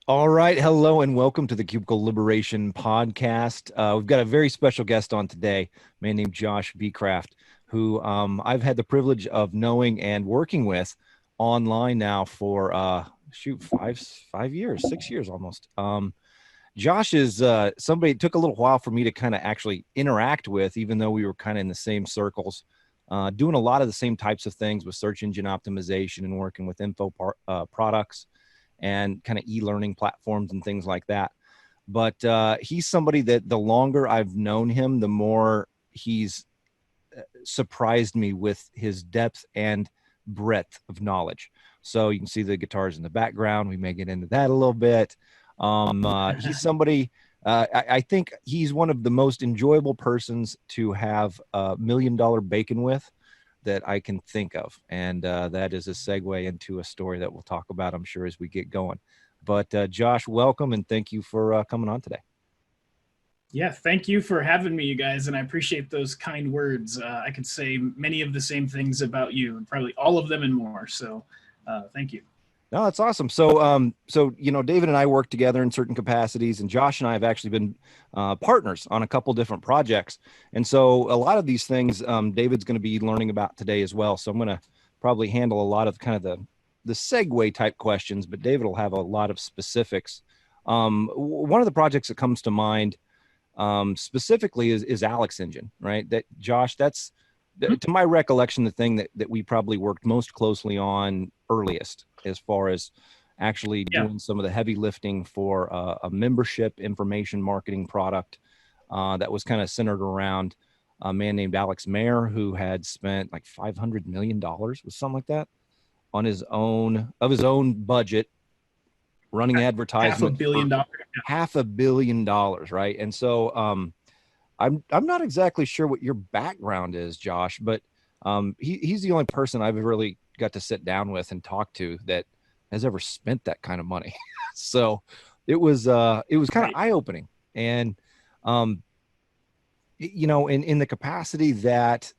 All right. Hello and welcome to the Cubicle Liberation podcast. We've got a very special guest on today, a man named Josh Beechraft, who I've had the privilege of knowing and working with online now for, 5 years, 6 years almost. Josh is somebody it took a little while for me to kind of actually interact with, even though we were kind of in the same circles, doing a lot of the same types of things with search engine optimization and working with products and kind of e-learning platforms and things like that. But he's somebody that the longer I've known him, the more he's surprised me with his depth and breadth of knowledge. So you can see the guitars in the background. We may get into that a little bit. He's somebody, I think he's one of the most enjoyable persons to have $1 million bacon with that I can think of. And that is a segue into a story that we'll talk about, I'm sure, as we get going. But Josh, welcome and thank you for coming on today. Yeah, thank you for having me, you guys, and I appreciate those kind words. I could say many of the same things about you, and probably all of them and more. So, thank you. No, that's awesome. So, David and I work together in certain capacities, and Josh and I have actually been partners on a couple different projects. And so, a lot of these things, David's going to be learning about today as well. So, I'm going to probably handle a lot of kind of the segue type questions, but David will have a lot of specifics. One of the projects that comes to mind specifically is Alex Engine, right? That Josh, that's to my recollection, the thing that we probably worked most closely on earliest, as far as actually doing some of the heavy lifting for a membership information marketing product that was kind of centered around a man named Alex Mayer, who had spent like $500 million with something like that on his own budget, running advertisement. $500 million, right? And so I'm not exactly sure what your background is, Josh, but he's the only person I've really got to sit down with and talk to that has ever spent that kind of money. So it was kind of eye-opening. And in the capacity that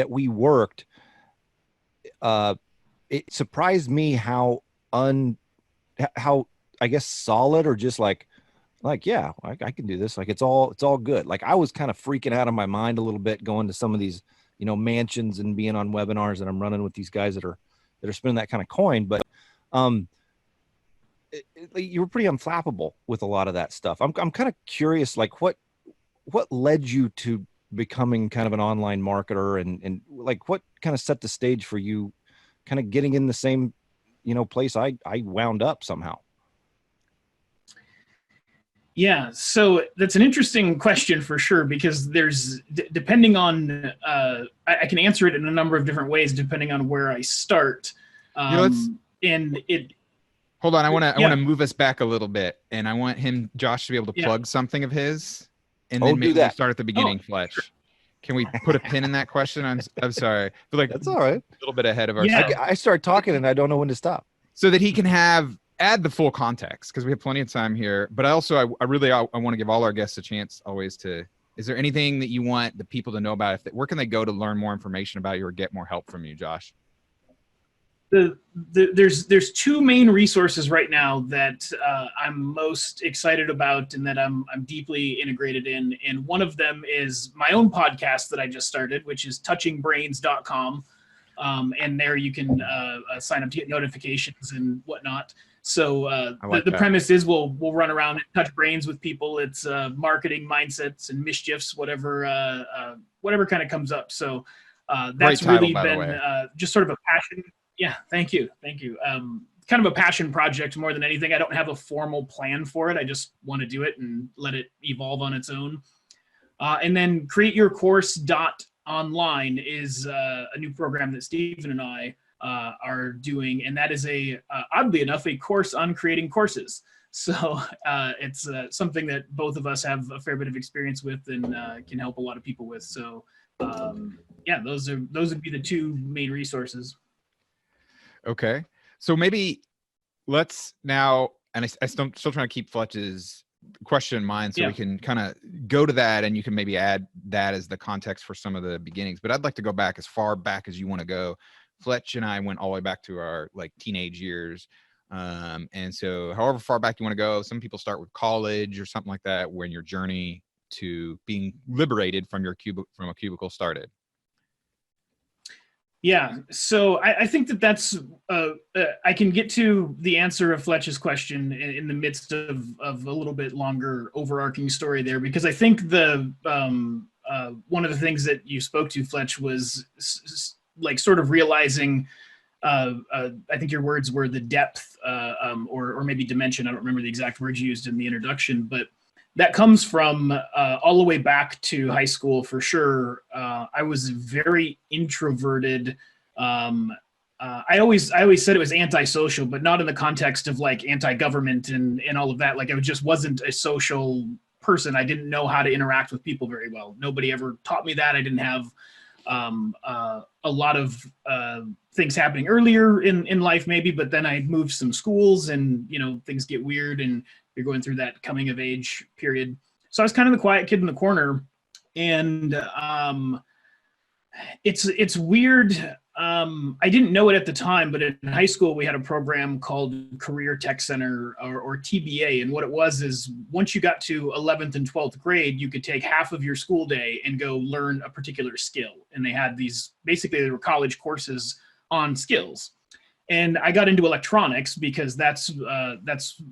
we worked, it surprised me how I guess solid, or just like, yeah, I can do this. Like, it's all good. Like, I was kind of freaking out of my mind a little bit going to some of these, mansions and being on webinars that I'm running with these guys that are spending that kind of coin. But you were pretty unflappable with a lot of that stuff. I'm kind of curious, like what led you to becoming kind of an online marketer, and like what kind of set the stage for you kind of getting in the same, place I wound up somehow. Yeah, so that's an interesting question for sure, because there's, depending on, I can answer it in a number of different ways depending on where I start. Hold on, I want to move us back a little bit, and I want Josh, to be able to plug something of his, and then maybe we'll start at the beginning, Fletch. Sure. Can we put a pin in that question? I'm sorry. I feel like that's all right. A little bit ahead of ourselves. I start talking and I don't know when to stop. So that he can add the full context, because we have plenty of time here. But I want to give all our guests a chance always to, is there anything that you want the people to know about? Where can they go to learn more information about you or get more help from you, Josh? There's two main resources right now that I'm most excited about and that I'm deeply integrated in. And one of them is my own podcast that I just started, which is touchingbrains.com. And there you can sign up to get notifications and whatnot. So the premise is we'll run around and touch brains with people. It's marketing mindsets and mischiefs, whatever kind of comes up. So that's really been just sort of a passion. Yeah, thank you. Kind of a passion project more than anything. I don't have a formal plan for it. I just want to do it and let it evolve on its own. And then createyourcourse.online is a new program that Stephen and I are doing, and that is oddly enough, a course on creating courses. So it's something that both of us have a fair bit of experience with and can help a lot of people with. So those would be the two main resources. Okay, so maybe let's now, and I'm still trying to keep Fletch's question in mind, so we can kind of go to that, and you can maybe add that as the context for some of the beginnings. But I'd like to go back as far back as you want to go. Fletch and I went all the way back to our teenage years. And so however far back you want to go, some people start with college or something like that, when your journey to being liberated from your a cubicle started. Yeah, so I think that's I can get to the answer of Fletch's question in the midst of a little bit longer overarching story there, because I think the one of the things that you spoke to, Fletch, was like sort of realizing. I think your words were the depth or maybe dimension. I don't remember the exact words you used in the introduction, but that comes from all the way back to high school for sure. I was very introverted. I always said it was antisocial, but not in the context of like anti-government and all of that. Like I just wasn't a social person. I didn't know how to interact with people very well. Nobody ever taught me that. I didn't have a lot of things happening earlier in life maybe, but then I moved some schools and, you know, things get weird and you're going through that coming of age period. So I was kind of the quiet kid in the corner, and it's weird. I didn't know it at the time, but in high school we had a program called Career Tech Center or TBA. And what it was is once you got to 11th and 12th grade, you could take half of your school day and go learn a particular skill. And they had these, basically they were college courses on skills. And I got into electronics because that's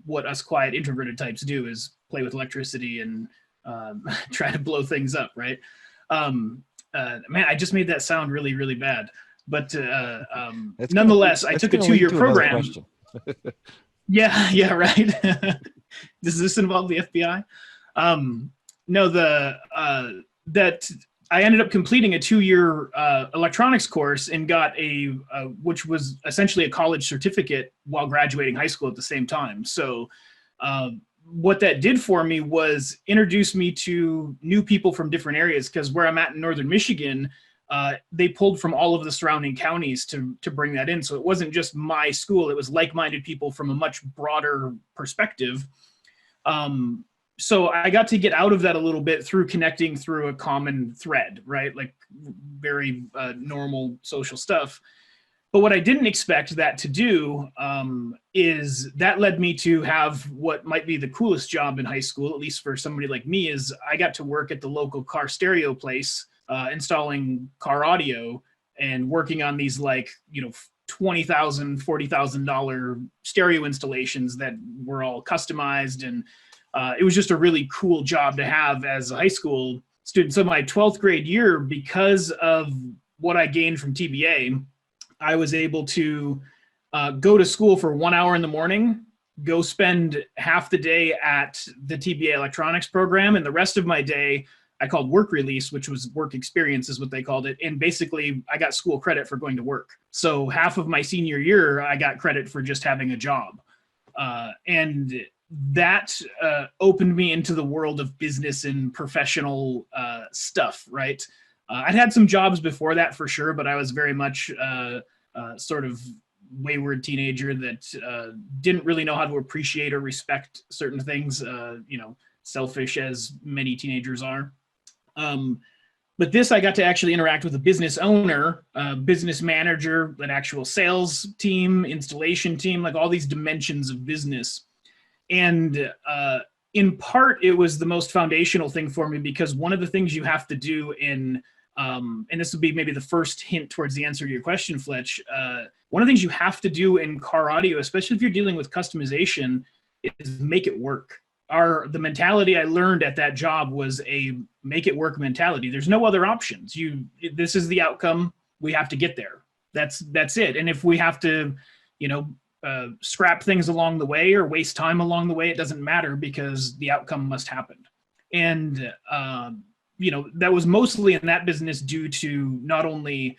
what us quiet introverted types do, is play with electricity and try to blow things up, right? Man, I just made that sound really, really bad. But nonetheless, I took a 2-year program. Yeah, right. Does this involve the FBI? No, that I ended up completing a 2-year electronics course and got which was essentially a college certificate while graduating high school at the same time. So what that did for me was introduce me to new people from different areas, because where I'm at in northern Michigan, they pulled from all of the surrounding counties to bring that in. So it wasn't just my school, it was like-minded people from a much broader perspective. So I got to get out of that a little bit through connecting through a common thread, right? Like very normal social stuff. But what I didn't expect that to do is that led me to have what might be the coolest job in high school, at least for somebody like me, is I got to work at the local car stereo place, installing car audio and working on these like, you know, $20,000, $40,000 stereo installations that were all customized. And it was just a really cool job to have as a high school student. So my 12th grade year, because of what I gained from TBA, I was able to go to school for 1 hour in the morning, go spend half the day at the TBA electronics program, and the rest of my day I called work release, which was work experience is what they called it. And basically I got school credit for going to work. So half of my senior year, I got credit for just having a job. And that opened me into the world of business and professional stuff, right? I'd had some jobs before that for sure, but I was very much sort of wayward teenager that didn't really know how to appreciate or respect certain things, you know, selfish as many teenagers are. But this, I got to actually interact with a business owner, business manager, an actual sales team, installation team, like all these dimensions of business. And in part, it was the most foundational thing for me, because one of the things you have to do in, and this would be maybe the first hint towards the answer to your question, Fletch, one of the things you have to do in car audio, especially if you're dealing with customization, is make it work. The mentality I learned at that job was a make it work mentality. There's no other options. This is the outcome. We have to get there. That's it. And if we have to, you know, scrap things along the way or waste time along the way, it doesn't matter, because the outcome must happen. And, you know, that was mostly in that business due to not only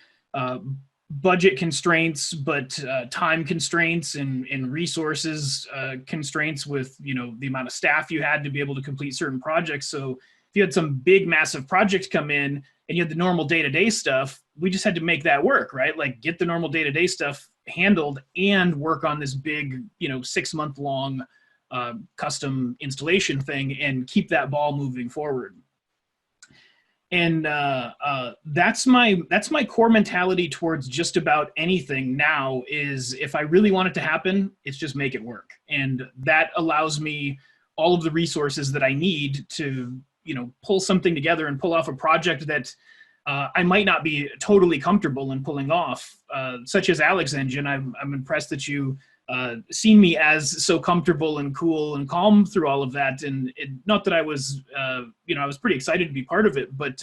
budget constraints, but time constraints and resources constraints with, you know, the amount of staff you had to be able to complete certain projects. So if you had some big, massive projects come in and you had the normal day-to-day stuff, we just had to make that work, right? Like get the normal day-to-day stuff handled and work on this big, you know, 6-month-long custom installation thing and keep that ball moving forward. And that's my core mentality towards just about anything now. Is if I really want it to happen, it's just make it work, and that allows me all of the resources that I need to, pull something together and pull off a project that I might not be totally comfortable in pulling off, such as Alex Engine. I'm impressed that you seen me as so comfortable and cool and calm through all of that. And not that I was, I was pretty excited to be part of it, but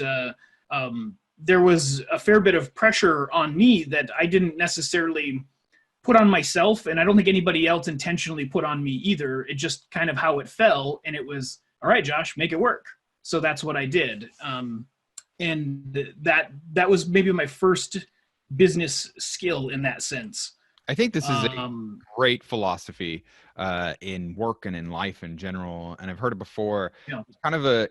there was a fair bit of pressure on me that I didn't necessarily put on myself. And I don't think anybody else intentionally put on me either. It just kind of how it fell. And it was, all right, Josh, make it work. So that's what I did. And that was maybe my first business skill in that sense. I think this is a great philosophy in work and in life in general. And I've heard it before. Yeah. It's kind of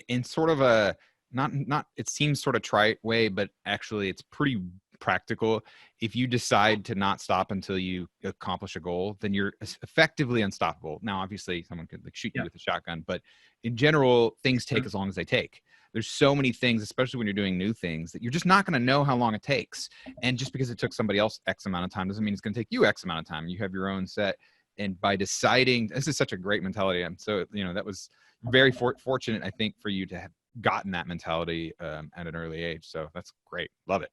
in sort of a, not, it seems sort of trite way, but actually it's pretty practical. If you decide to not stop until you accomplish a goal, then you're effectively unstoppable. Now, obviously someone could shoot you with a shotgun, but in general, things take as long as they take. There's so many things, especially when you're doing new things, that you're just not going to know how long it takes. And just because it took somebody else X amount of time doesn't mean it's going to take you X amount of time. You have your own set. And by deciding, this is such a great mentality. And so, that was very fortunate, I think, for you to have gotten that mentality at an early age. So that's great. Love it.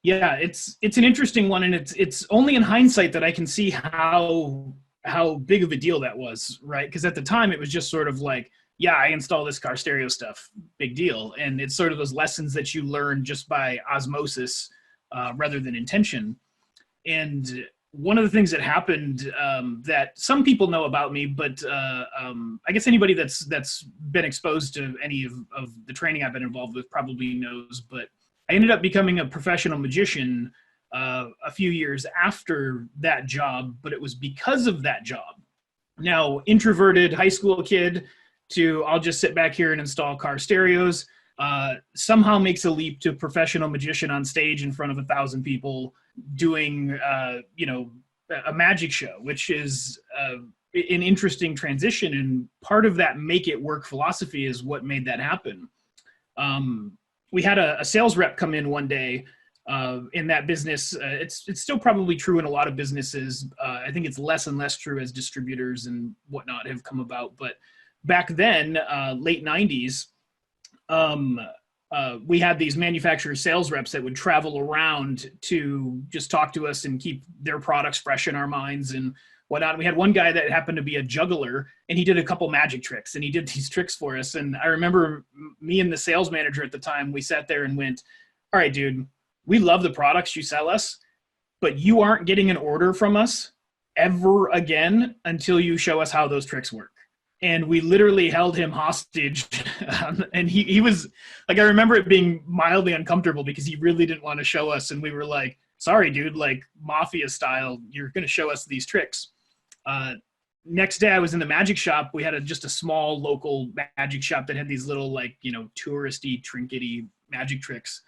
Yeah, it's an interesting one. And it's only in hindsight that I can see how big of a deal that was, right? Because at the time it was just sort of like, yeah, I install this car stereo stuff, big deal. And it's sort of those lessons that you learn just by osmosis rather than intention. And one of the things that happened that some people know about me, but I guess anybody that's been exposed to any of the training I've been involved with probably knows, but I ended up becoming a professional magician a few years after that job, but it was because of that job. Now, introverted high school kid, to I'll just sit back here and install car stereos, somehow makes a leap to professional magician on stage in front of 1,000 people doing, a magic show, which is an interesting transition. And part of that make it work philosophy is what made that happen. We had a sales rep come in one day in that business. It's still probably true in a lot of businesses. I think it's less and less true as distributors and whatnot have come about, but back then, late 90s, we had these manufacturer sales reps that would travel around to just talk to us and keep their products fresh in our minds and whatnot. We had one guy that happened to be a juggler, and he did a couple magic tricks, and he did these tricks for us. And I remember me and the sales manager at the time, we sat there and went, all right, dude, we love the products you sell us, but you aren't getting an order from us ever again until you show us how those tricks work. And we literally held him hostage. And he was like, I remember it being mildly uncomfortable because he really didn't want to show us. And we were like, sorry, dude, like mafia style, you're going to show us these tricks. Next day I was in the magic shop. We had just a small local magic shop that had these little touristy, trinkety magic tricks.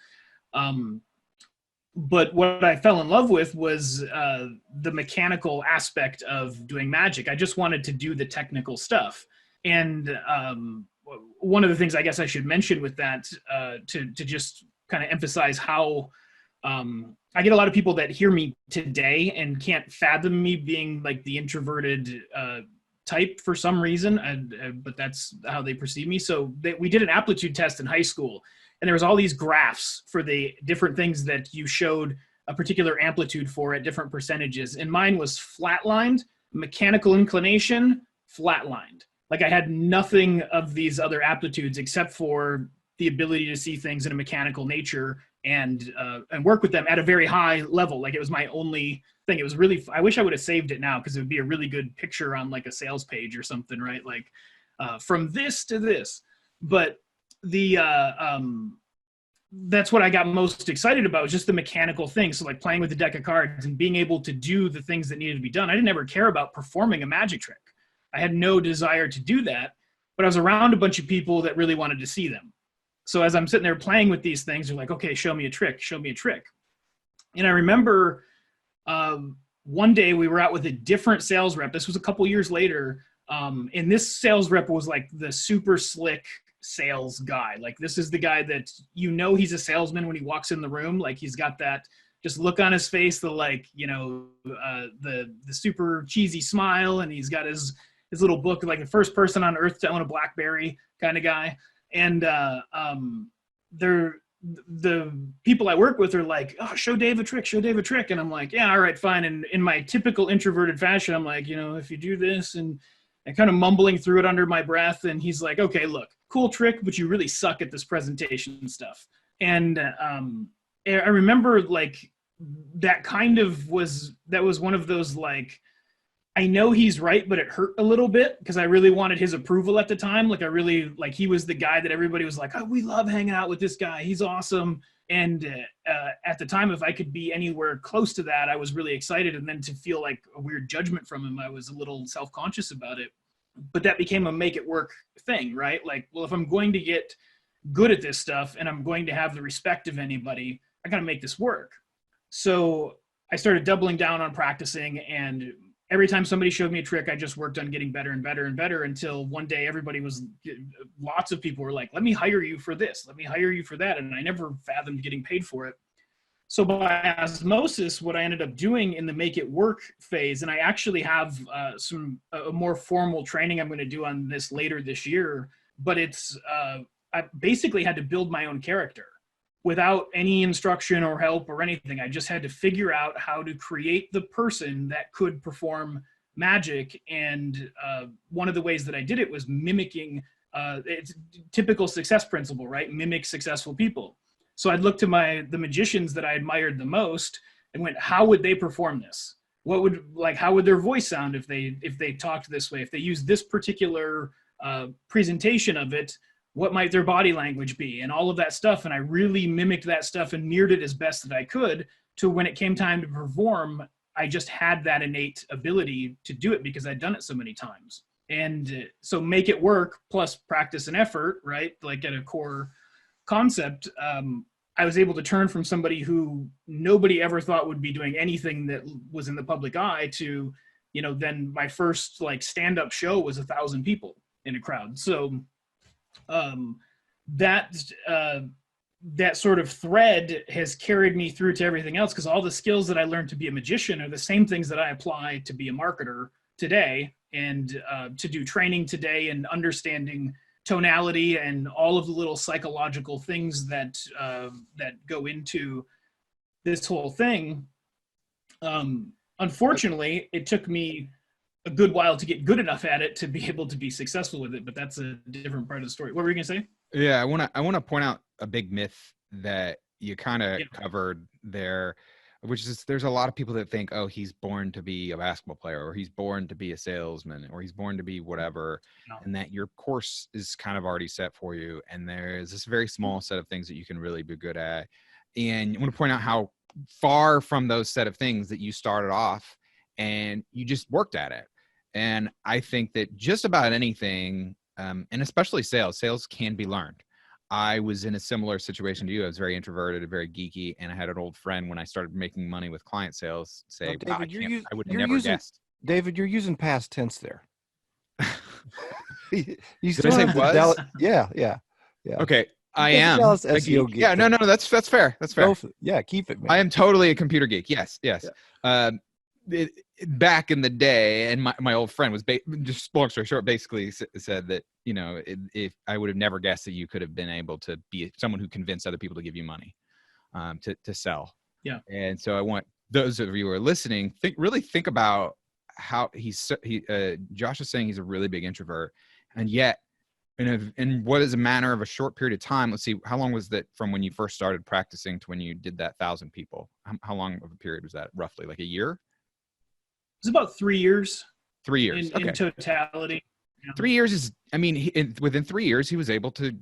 But what I fell in love with was the mechanical aspect of doing magic. I just wanted to do the technical stuff. And one of the things I guess I should mention with that, to just kind of emphasize how I get a lot of people that hear me today and can't fathom me being like the introverted type for some reason, but that's how they perceive me. So we did an aptitude test in high school. And there was all these graphs for the different things that you showed a particular amplitude for at different percentages. And mine was flatlined, mechanical inclination, flatlined. Like I had nothing of these other aptitudes except for the ability to see things in a mechanical nature and work with them at a very high level. Like it was my only thing. It was really, I wish I would have saved it now because it would be a really good picture on like a sales page or something, right? Like from this to this. But that's what I got most excited about, was just the mechanical thing. So like playing with the deck of cards and being able to do the things that needed to be done. I didn't ever care about performing a magic trick. I had no desire to do that, but I was around a bunch of people that really wanted to see them. So as I'm sitting there playing with these things, they're like, okay, show me a trick, show me a trick. And I remember one day we were out with a different sales rep. This was a couple years later. And this sales rep was like the super slick, sales guy. Like, this is the guy that, you know, he's a salesman when he walks in the room. Like, he's got that just look on his face, the, like, you know, the super cheesy smile, and he's got his little book, like the first person on earth to own a BlackBerry kind of guy. And the people I work with are like, oh, show Dave a trick. And I'm like, yeah, all right, fine. And in my typical introverted fashion, I'm like, you know, if you do this, and kind of mumbling through it under my breath. And he's like, okay, look, cool trick, but you really suck at this presentation stuff. And I remember, like, that was one of those, like, I know he's right, but it hurt a little bit because I really wanted his approval at the time. Like, I really, like, he was the guy that everybody was like, oh, we love hanging out with this guy. He's awesome. And at the time, if I could be anywhere close to that, I was really excited. And then to feel like a weird judgment from him, I was a little self-conscious about it. But that became a make it work thing, right? Like, well, if I'm going to get good at this stuff and I'm going to have the respect of anybody, I got to make this work. So I started doubling down on practicing, and every time somebody showed me a trick, I just worked on getting better and better and better until one day lots of people were like, let me hire you for this, let me hire you for that. And I never fathomed getting paid for it. So by osmosis, what I ended up doing in the make it work phase, and I actually have a more formal training I'm going to do on this later this year, but it's, I basically had to build my own character without any instruction or help or anything. I just had to figure out how to create the person that could perform magic. And one of the ways that I did it was mimicking, it's typical success principle, right? Mimic successful people. So I'd look to the magicians that I admired the most and went, how would they perform this? How would their voice sound if they talked this way? If they used this particular presentation of it, what might their body language be, and all of that stuff. And I really mimicked that stuff and mirrored it as best that I could, to when it came time to perform, I just had that innate ability to do it because I'd done it so many times. And so make it work plus practice and effort, right? Like, at a core concept, I was able to turn from somebody who nobody ever thought would be doing anything that was in the public eye to, you know, then my first, like, stand-up show was 1,000 people in a crowd. So that sort of thread has carried me through to everything else, because all the skills that I learned to be a magician are the same things that I apply to be a marketer today, and to do training today, and understanding tonality and all of the little psychological things that go into this whole thing. Unfortunately, it took me a good while to get good enough at it to be able to be successful with it, but that's a different part of the story. What were you gonna say? Yeah, I want to point out a big myth that you kind of covered there, which is there's a lot of people that think, oh, he's born to be a basketball player, or he's born to be a salesman, or he's born to be whatever, and that your course is kind of already set for you, and there's this very small set of things that you can really be good at. And I want to point out how far from those set of things that you started off and you just worked at it. And I think that just about anything, and especially sales can be learned. I was in a similar situation to you. I was very introverted, very geeky, and I had an old friend when I started making money with client sales say, David, wow, I would have never guessed. David, you're using past tense there. You still say was? Yeah. Okay, I am. SEO geek. Yeah, no, that's fair. That's fair. Yeah, keep it, man. I am totally a computer geek. Yes. Yeah. Back in the day, and my old friend was just long story short, basically said that, you know, if I would have never guessed that you could have been able to be someone who convinced other people to give you money to sell. Yeah. And so I want those of you who are listening, really think about how Josh is saying he's a really big introvert, and yet in what is a matter of a short period of time. Let's see, how long was that from when you first started practicing to when you did that 1,000 people? How long of a period was that? Roughly like a year? It was about 3 years. 3 years. In totality. Yeah. 3 years is, I mean, within 3 years, he was able to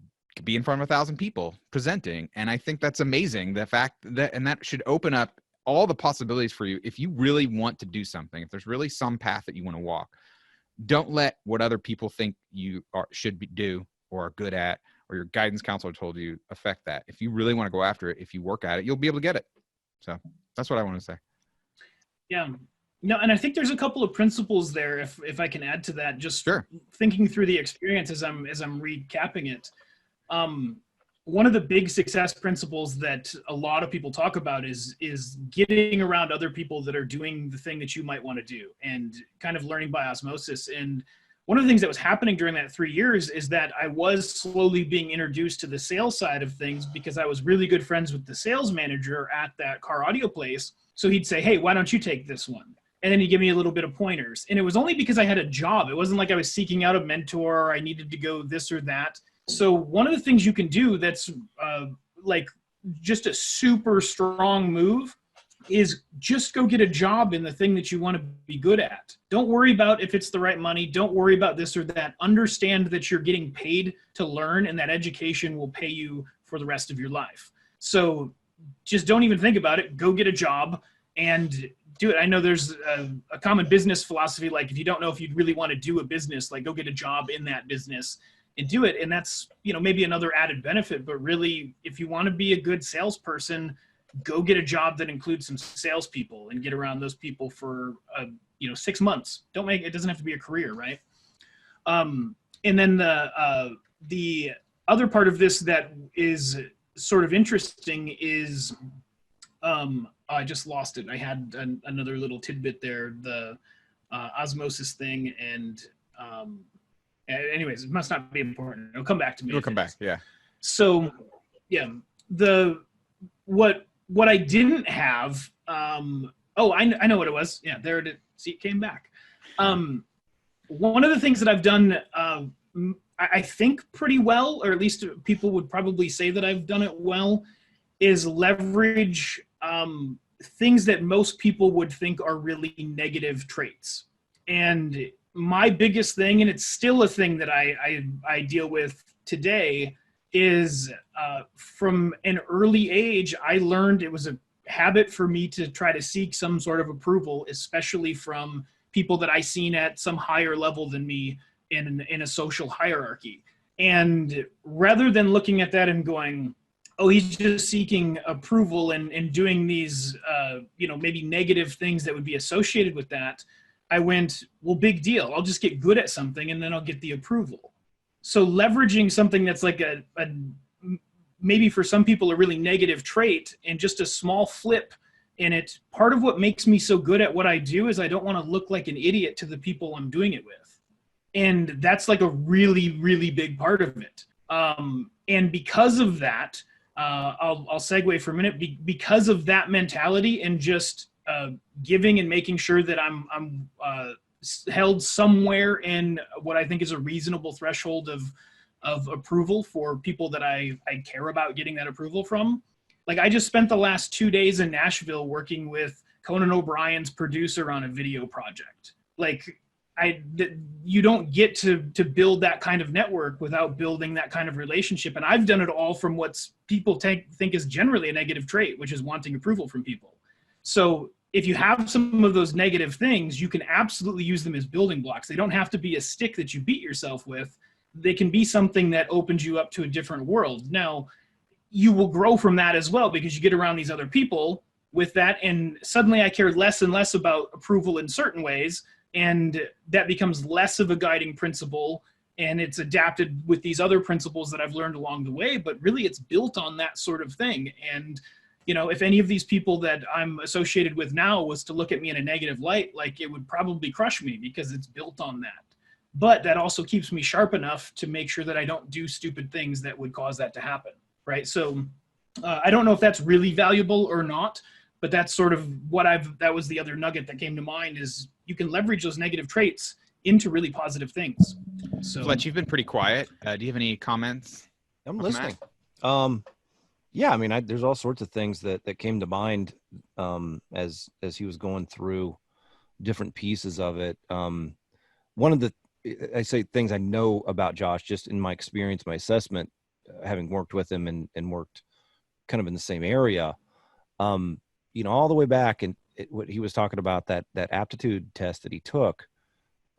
be in front of 1,000 people presenting. And I think that's amazing. The fact that, and that should open up all the possibilities for you. If you really want to do something, if there's really some path that you want to walk, don't let what other people think you do or are good at, or your guidance counselor told you, affect that. If you really want to go after it, if you work at it, you'll be able to get it. So that's what I want to say. Yeah. No, and I think there's a couple of principles there, if I can add to that, just sure. Thinking through the experience as I'm recapping it. One of the big success principles that a lot of people talk about is getting around other people that are doing the thing that you might want to do, and kind of learning by osmosis. And one of the things that was happening during that 3 years is that I was slowly being introduced to the sales side of things, because I was really good friends with the sales manager at that car audio place. So he'd say, hey, why don't you take this one? And then he'd give me a little bit of pointers. And it was only because I had a job. It wasn't like I was seeking out a mentor, or I needed to go this or that. So one of the things you can do that's like just a super strong move is just go get a job in the thing that you want to be good at. Don't worry about if it's the right money. Don't worry about this or that. Understand that you're getting paid to learn, and that education will pay you for the rest of your life. So just don't even think about it. Go get a job and do it. I know there's a common business philosophy, like if you don't know if you'd really want to do a business, like go get a job in that business and do it. And that's, maybe another added benefit, but really, if you want to be a good salesperson, go get a job that includes some salespeople and get around those people for 6 months. It doesn't have to be a career, right? And then the other part of this that is sort of interesting is, I just lost it. I had another little tidbit there, the osmosis thing, and anyways, it must not be important. It'll come back to me. It'll come back, yeah. So, yeah, what I didn't have, I know what it was. Yeah, there it is. See, it came back. One of the things that I've done, I think pretty well, or at least people would probably say that I've done it well, is leverage things that most people would think are really negative traits. And my biggest thing, and it's still a thing that I deal with today, is from an early age, I learned it was a habit for me to try to seek some sort of approval, especially from people that I seen at some higher level than me in a social hierarchy. And rather than looking at that and going, oh, he's just seeking approval and doing these, maybe negative things that would be associated with that, I went, well, big deal. I'll just get good at something and then I'll get the approval. So leveraging something that's like a maybe for some people a really negative trait, and just a small flip in it. Part of what makes me so good at what I do is I don't want to look like an idiot to the people I'm doing it with. And that's like a really, really big part of it. And because of that, I'll segue for a minute. Because of that mentality and just giving and making sure that I'm held somewhere in what I think is a reasonable threshold of approval for people that I care about getting that approval from. Like, I just spent the last 2 days in Nashville working with Conan O'Brien's producer on a video project. Like, you don't get to build that kind of network without building that kind of relationship. And I've done it all from what people think is generally a negative trait, which is wanting approval from people. So if you have some of those negative things, you can absolutely use them as building blocks. They don't have to be a stick that you beat yourself with. They can be something that opens you up to a different world. Now, you will grow from that as well, because you get around these other people with that, and suddenly I care less and less about approval in certain ways, and that becomes less of a guiding principle, and it's adapted with these other principles that I've learned along the way, but really it's built on that sort of thing. And if any of these people that I'm associated with now was to look at me in a negative light, like, it would probably crush me, because it's built on that. But that also keeps me sharp enough to make sure that I don't do stupid things that would cause that to happen, right? So I don't know if that's really valuable or not, but that's sort of that was the other nugget that came to mind, is you can leverage those negative traits into really positive things. So, Fletch, you've been pretty quiet. Do you have any comments? I'm listening. Yeah, I mean, there's all sorts of things that came to mind as he was going through different pieces of it. One of the things I know about Josh, just in my experience, my assessment, having worked with him and worked kind of in the same area, all the way back, and what he was talking about, that aptitude test that he took,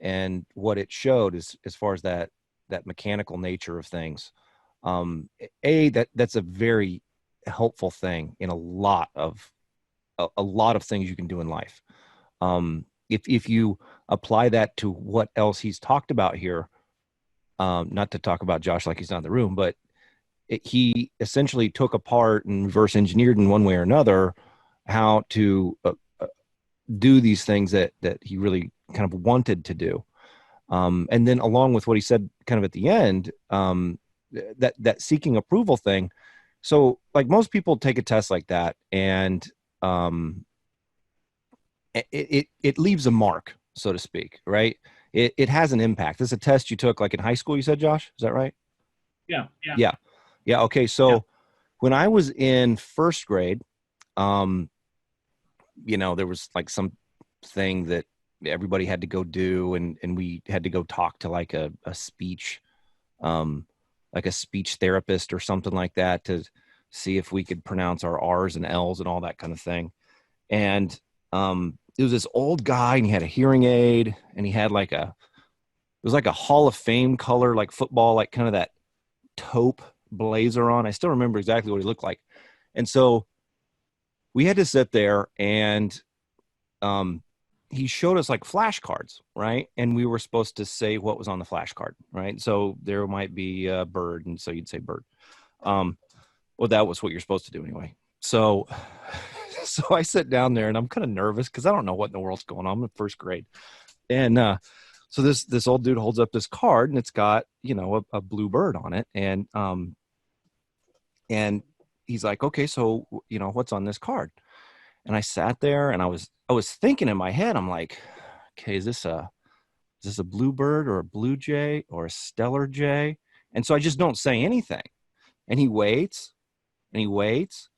and what it showed is, as far as that mechanical nature of things. That's a very helpful thing in a lot of things you can do in life. If you apply that to what else he's talked about here, not to talk about Josh like he's not in the room, but he essentially took apart and reverse engineered in one way or another how to do these things that he really kind of wanted to do. And then along with what he said kind of at the end, that seeking approval thing. So like most people take a test like that, and it leaves a mark, so to speak, right? It has an impact. It's a test you took like in high school, you said, Josh, is that right? Yeah. Okay. So when I was in first grade, there was like some thing that everybody had to go do, and we had to go talk to like a speech, like a speech therapist or something like that, to see if we could pronounce our R's and L's and all that kind of thing. And it was this old guy, and he had a hearing aid, and he had it was like a Hall of Fame color, like football, like kind of that taupe blazer on. I still remember exactly what he looked like. And so we had to sit there, and he showed us like flashcards, right? And we were supposed to say what was on the flashcard, right? So there might be a bird, and so you'd say bird. Well, that was what you're supposed to do anyway. So I sit down there, and I'm kind of nervous because I don't know what in the world's going on. I'm in first grade. And so this old dude holds up this card, and it's got, a blue bird on it. And he's like, okay, so, what's on this card? And I sat there, and I was thinking in my head, I'm like, okay, is this a bluebird or a blue jay or a stellar jay? And so I just don't say anything. And he waits, and he waits,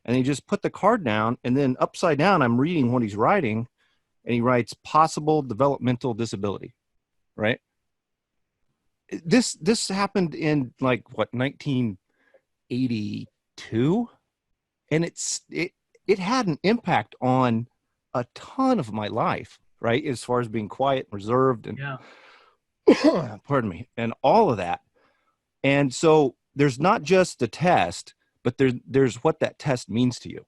and he just put the card down, and then upside down, I'm reading what he's writing, and he writes possible developmental disability, right? This happened in 1982, and it had an impact on a ton of my life, right? As far as being quiet and reserved and pardon me, and all of that. And so there's not just the test, but there's what that test means to you.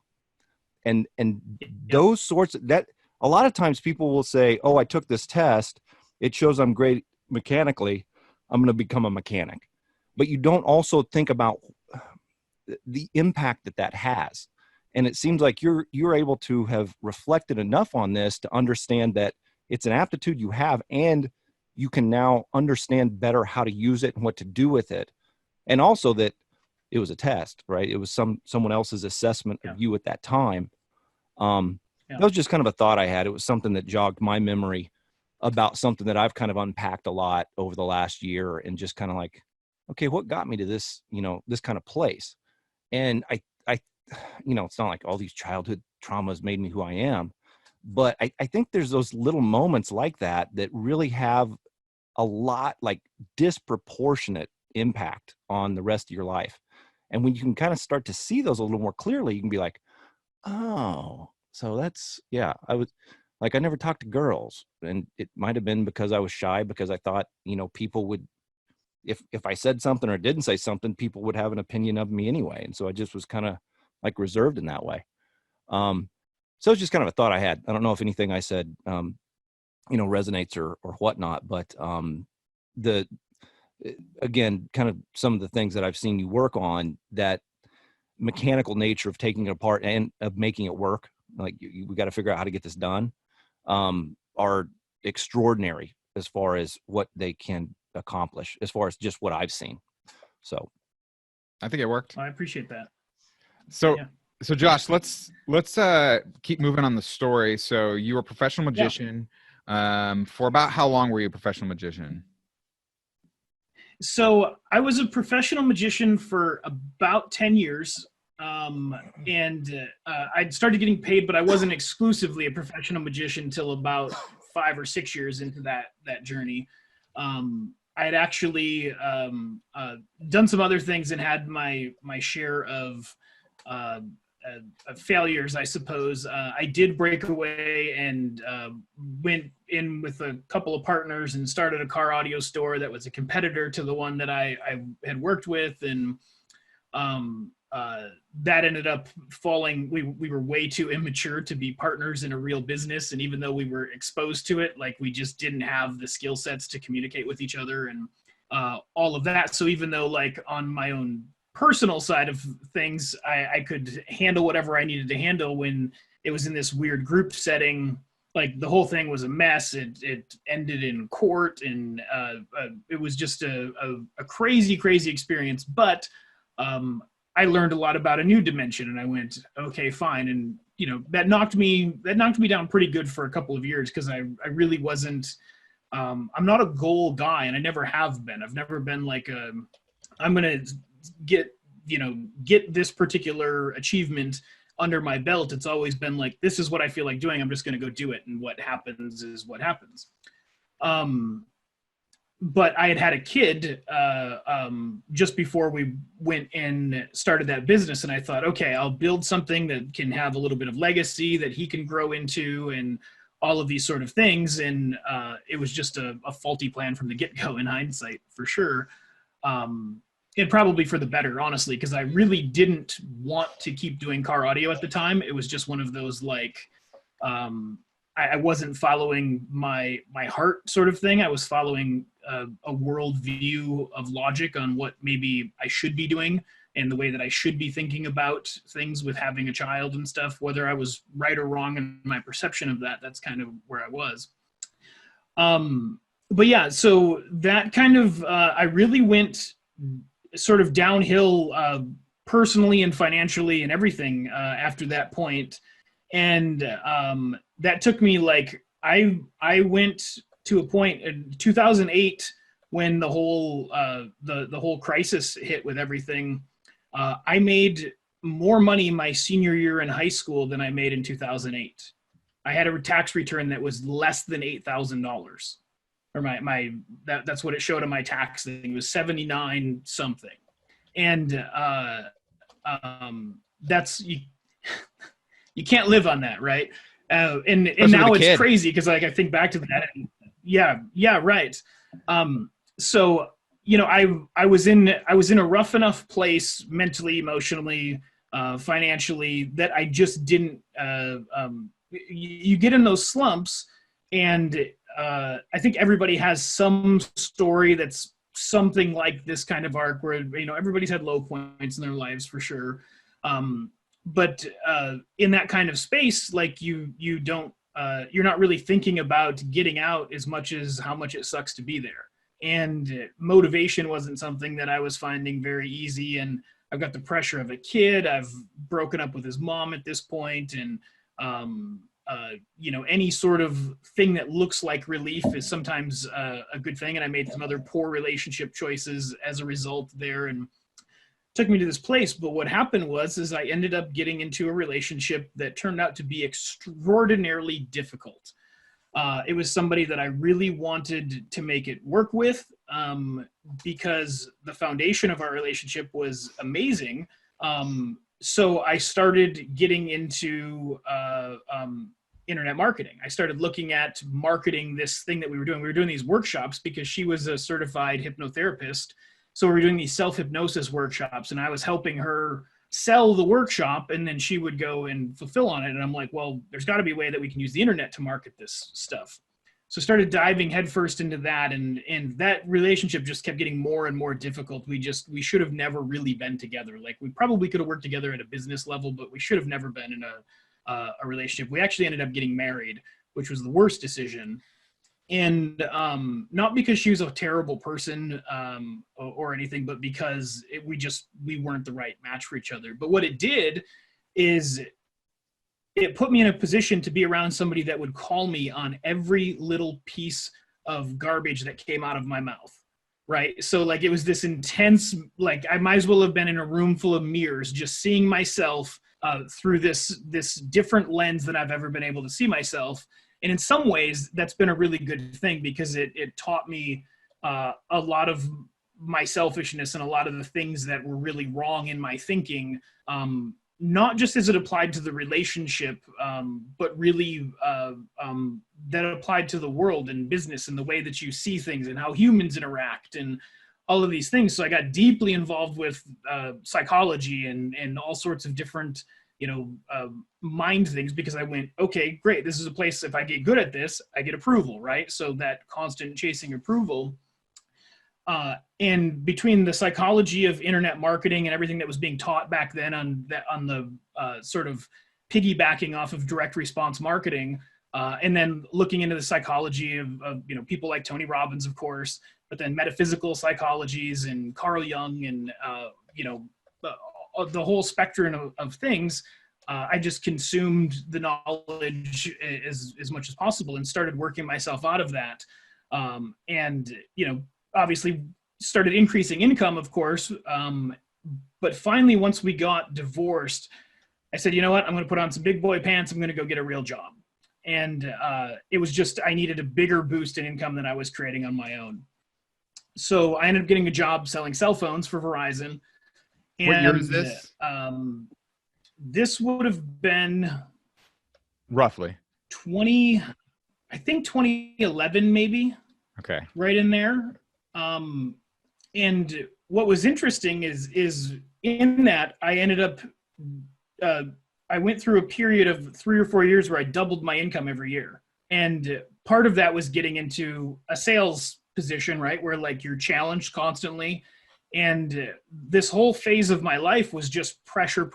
And those sorts of that, a lot of times people will say, oh, I took this test, it shows I'm great mechanically, I'm going to become a mechanic. But you don't also think about the impact that has. And it seems like you're able to have reflected enough on this to understand that it's an aptitude you have, and you can now understand better how to use it and what to do with it. And also that it was a test, right? It was someone else's assessment of you at that time. That was just kind of a thought I had. It was something that jogged my memory about something that I've kind of unpacked a lot over the last year, and just kind of like, okay, what got me to this, this kind of place? And I, it's not like all these childhood traumas made me who I am, but I think there's those little moments like that really have a lot, like disproportionate impact on the rest of your life. And when you can kind of start to see those a little more clearly, you can be like, oh, so that's, I was like, I never talked to girls, and it might've been because I was shy, because I thought, people would, if I said something or didn't say something, people would have an opinion of me anyway. And so I just was kind of like reserved in that way. So it's just kind of a thought I had. I don't know if anything I said, resonates or whatnot, but again, kind of some of the things that I've seen you work on, that mechanical nature of taking it apart and of making it work, like we got to figure out how to get this done, are extraordinary as far as what they can accomplish, as far as just what I've seen. So I think it worked. I appreciate that. So Josh, let's keep moving on the story. So you were a professional magician. For about how long were you a professional magician? So I was a professional magician for about 10 years. And I started getting paid, but I wasn't exclusively a professional magician until about 5 or 6 years into that journey. I had actually done some other things and had my share of failures, I suppose. I did break away and went in with a couple of partners and started a car audio store that was a competitor to the one that I had worked with, and that ended up falling. We were way too immature to be partners in a real business, and even though we were exposed to it, like, we just didn't have the skill sets to communicate with each other and all of that. So even though, like, on my own personal side of things, I could handle whatever I needed to handle. When it was in this weird group setting, like the whole thing was a mess. It ended in court, and it was just a crazy experience. But I learned a lot about a new dimension, and I went, okay, fine. And that knocked me down pretty good for a couple of years, because I really wasn't. I'm not a goal guy, and I never have been. I've never been like I'm gonna get this particular achievement under my belt. It's always been like, this is what I feel like doing, I'm just going to go do it, and what happens is what happens. But I had a kid just before we went and started that business, and I thought, okay, I'll build something that can have a little bit of legacy that he can grow into, and all of these sort of things. And it was just a faulty plan from the get-go, in hindsight, for sure. And probably for the better, honestly, because I really didn't want to keep doing car audio at the time. It was just one of those, like, I wasn't following my heart sort of thing. I was following a world view of logic on what maybe I should be doing, and the way that I should be thinking about things with having a child and stuff. Whether I was right or wrong in my perception of that, that's kind of where I was. But yeah, so that kind of, I really went sort of downhill personally and financially and everything after that point. And that took me, like, I went to a point in 2008 when the whole the whole crisis hit with everything. I made more money my senior year in high school than I made in 2008. I had a tax return that was less than $8,000. Or that's what it showed on my tax thing. It was 79 something. And that's, you can't live on that, right? And now it's crazy, because, like, I think back to that. And yeah, right. So, I was in a rough enough place mentally, emotionally, financially, that I just didn't, you get in those slumps, and I think everybody has some story that's something like this kind of arc, where everybody's had low points in their lives, for sure. But in that kind of space, like, you don't you're not really thinking about getting out as much as how much it sucks to be there. And motivation wasn't something that I was finding very easy. And I've got the pressure of a kid. I've broken up with his mom at this point, and any sort of thing that looks like relief is sometimes a good thing. And I made some other poor relationship choices as a result there, and took me to this place. But what happened was I ended up getting into a relationship that turned out to be extraordinarily difficult. It was somebody that I really wanted to make it work with, because the foundation of our relationship was amazing. So I started getting into internet marketing. I started looking at marketing this thing that we were doing. We were doing these workshops because she was a certified hypnotherapist. So we were doing these self-hypnosis workshops, and I was helping her sell the workshop, and then she would go and fulfill on it. And I'm like, well, there's got to be a way that we can use the internet to market this stuff. So started diving headfirst into that, and that relationship just kept getting more and more difficult. We should have never really been together. Like, we probably could have worked together at a business level, but we should have never been in a relationship. We actually ended up getting married, which was the worst decision. And not because she was a terrible person or anything, but because we weren't the right match for each other. But what it did is it put me in a position to be around somebody that would call me on every little piece of garbage that came out of my mouth, right? So, like, it was this intense, like, I might as well have been in a room full of mirrors, just seeing myself through this different lens than I've ever been able to see myself. And in some ways, that's been a really good thing, because it taught me a lot of my selfishness and a lot of the things that were really wrong in my thinking, not just as it applied to the relationship, but really that applied to the world and business and the way that you see things and how humans interact and all of these things. So I got deeply involved with psychology and all sorts of different mind things, because I went, okay, great. This is a place, if I get good at this, I get approval, right? So that constant chasing approval. And between the psychology of internet marketing and everything that was being taught back then on the sort of piggybacking off of direct response marketing, and then looking into the psychology of people like Tony Robbins, of course, but then metaphysical psychologies and Carl Jung and the whole spectrum of things. I just consumed the knowledge as much as possible and started working myself out of that. And obviously started increasing income, of course. But finally, once we got divorced, I said, you know what, I'm going to put on some big boy pants. I'm going to go get a real job. And it was just, I needed a bigger boost in income than I was creating on my own. So I ended up getting a job selling cell phones for Verizon. And, what year is this? This would have been roughly 2011, maybe. Okay. Right in there. And what was interesting is in that I ended up, I went through a period of 3 or 4 years where I doubled my income every year. And part of that was getting into a sales position, right? Where like you're challenged constantly. And this whole phase of my life was just pressure.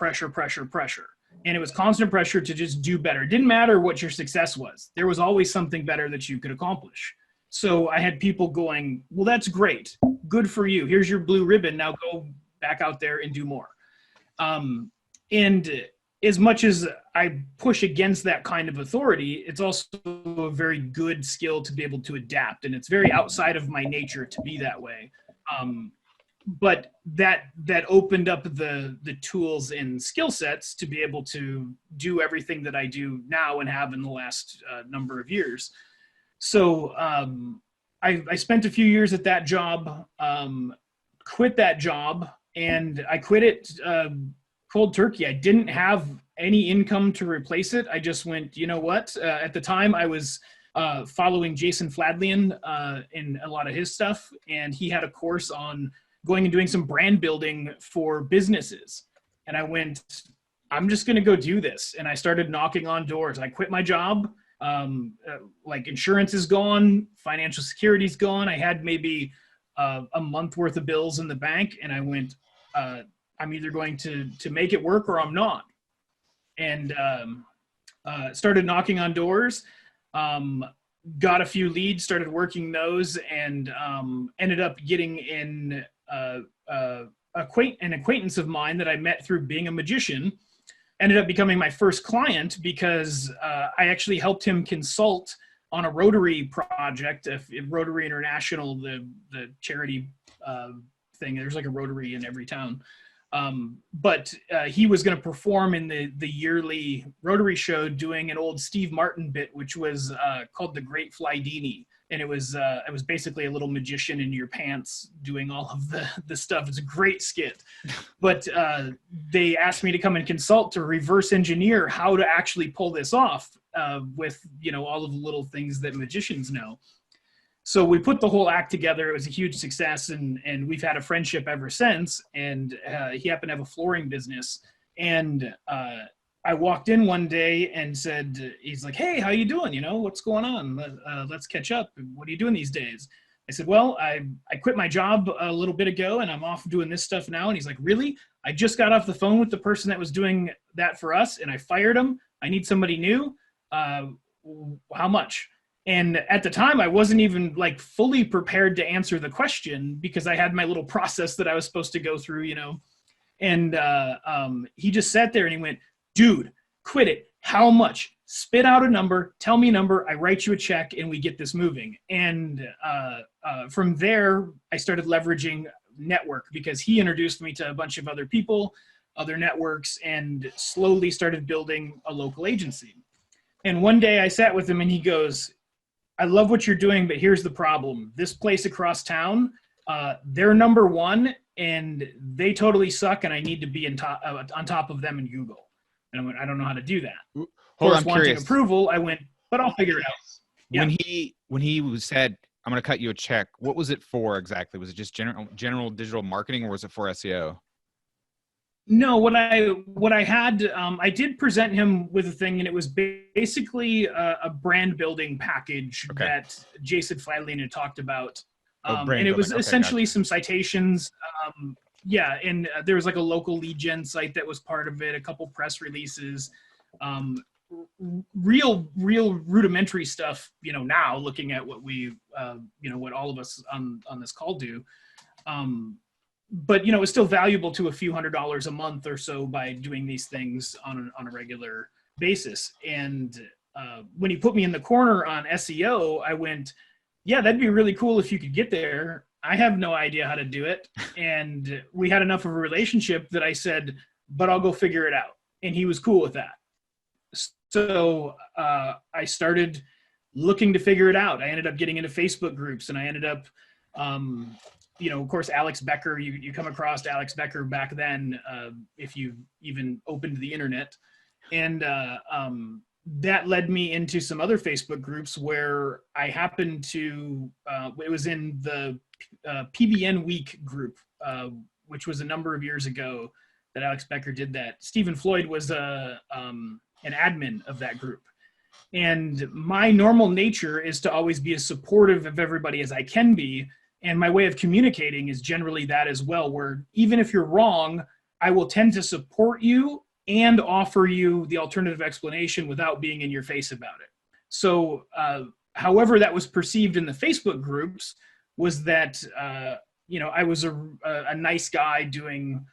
And it was constant pressure to just do better. It didn't matter what your success was. There was always something better that you could accomplish. So I had people going, well, that's great. Good for you. Here's your blue ribbon. Now go back out there and do more. And as much as I push against that kind of authority, it's also a very good skill to be able to adapt. And it's very outside of my nature to be that way. But that opened up the tools and skill sets to be able to do everything that I do now and have in the last number of years. So I spent a few years at that job, quit that job, and I quit it cold turkey. I didn't have any income to replace it. I just went, you know what? At the time, I was following Jason Fladlien in a lot of his stuff, and he had a course on going and doing some brand building for businesses. And I went, I'm just going to go do this. And I started knocking on doors. I quit my job. Like insurance is gone, financial security is gone. I had maybe a month worth of bills in the bank, and I went, I'm either going to make it work or I'm not. And started knocking on doors, got a few leads, started working those, and ended up getting in an acquaintance of mine that I met through being a magician. Ended up becoming my first client because I actually helped him consult on a Rotary project, Rotary International, the charity thing. There's like a Rotary in every town. But he was going to perform in the yearly Rotary show doing an old Steve Martin bit, which was called The Great Flydini. And it was basically a little magician in your pants doing all of the stuff. It's a great skit. But they asked me to come and consult to reverse engineer how to actually pull this off with, all of the little things that magicians know. So we put the whole act together. It was a huge success, and we've had a friendship ever since. And he happened to have a flooring business. And I walked in one day and said, he's like, hey, how you doing? What's going on? Let's catch up. What are you doing these days? I said, well, I quit my job a little bit ago, and I'm off doing this stuff now. And he's like, really? I just got off the phone with the person that was doing that for us, and I fired him. I need somebody new. How much? And at the time, I wasn't even like fully prepared to answer the question because I had my little process that I was supposed to go through, And he just sat there and he went, dude, quit it. How much? Spit out a number. Tell me a number. I write you a check and we get this moving. And from there, I started leveraging network because he introduced me to a bunch of other people, other networks, and slowly started building a local agency. And one day I sat with him and he goes, I love what you're doing, but here's the problem. This place across town, they're number one and they totally suck, and I need to be on top of them in Google. And I went, I don't know how to do that. Hold of course, on, wanting curious. Approval, I went, but I'll figure it out. Yeah. When he said, I'm going to cut you a check, what was it for exactly? Was it just general digital marketing, or was it for SEO? No, what I had, I did present him with a thing, and it was basically a brand building package that Jason Fladlien had talked about. And it was Okay, essentially gotcha. some citations. Yeah, and there was like a local lead gen site that was part of it, a couple press releases, real rudimentary stuff, now looking at what we, what all of us on this call do. But, it's still valuable to a few $100s a month or so by doing these things on a regular basis. And when he put me in the corner on SEO, I went, yeah, that'd be really cool if you could get there. I have no idea how to do it. And we had enough of a relationship that I said, but I'll go figure it out. And he was cool with that. So I started looking to figure it out. I ended up getting into Facebook groups, and I ended up, of course, Alex Becker, you come across Alex Becker back then, if you even opened the internet. And that led me into some other Facebook groups where I happened to, it was in the PBN Week group, which was a number of years ago that Alex Becker did that. Stephen Floyd was an admin of that group. And my normal nature is to always be as supportive of everybody as I can be. And my way of communicating is generally that as well, where even if you're wrong, I will tend to support you and offer you the alternative explanation without being in your face about it. So however that was perceived in the Facebook groups was that, I was a nice guy doing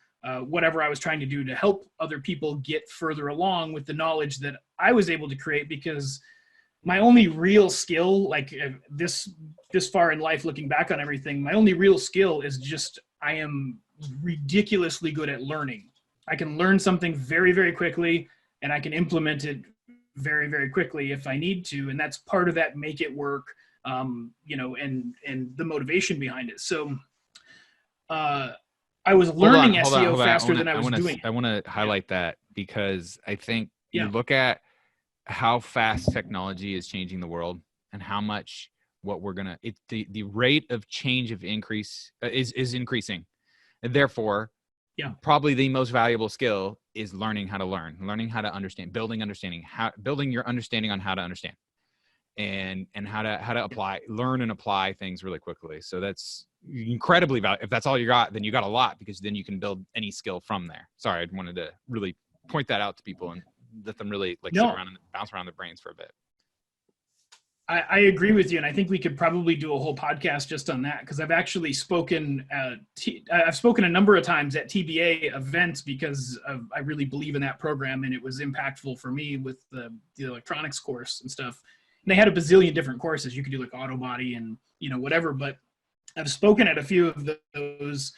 whatever I was trying to do to help other people get further along with the knowledge that I was able to create, because my only real skill, like this far in life, looking back on everything, my only real skill is just, I am ridiculously good at learning. I can learn something very, very quickly, and I can implement it very, very quickly if I need to. And that's part of that make it work, and the motivation behind it. So I was learning SEO faster than I was doing it. I want to highlight that, because I think you look at how fast technology is changing the world and how much the rate of change of increase is increasing. And therefore, probably the most valuable skill is learning how to learning how to understand, building your understanding on how to understand, and how to learn and apply things really quickly. So that's incredibly valuable. If that's all you got, then you got a lot, because then you can build any skill from there. Sorry, I wanted to really point that out to people and let them really sit around and bounce around their brains for a bit. I agree with you, and I think we could probably do a whole podcast just on that, because I've actually spoken. I've spoken a number of times at TBA events because I really believe in that program, and it was impactful for me with the electronics course and stuff. And they had a bazillion different courses. You could do like auto body and whatever. But I've spoken at a few of those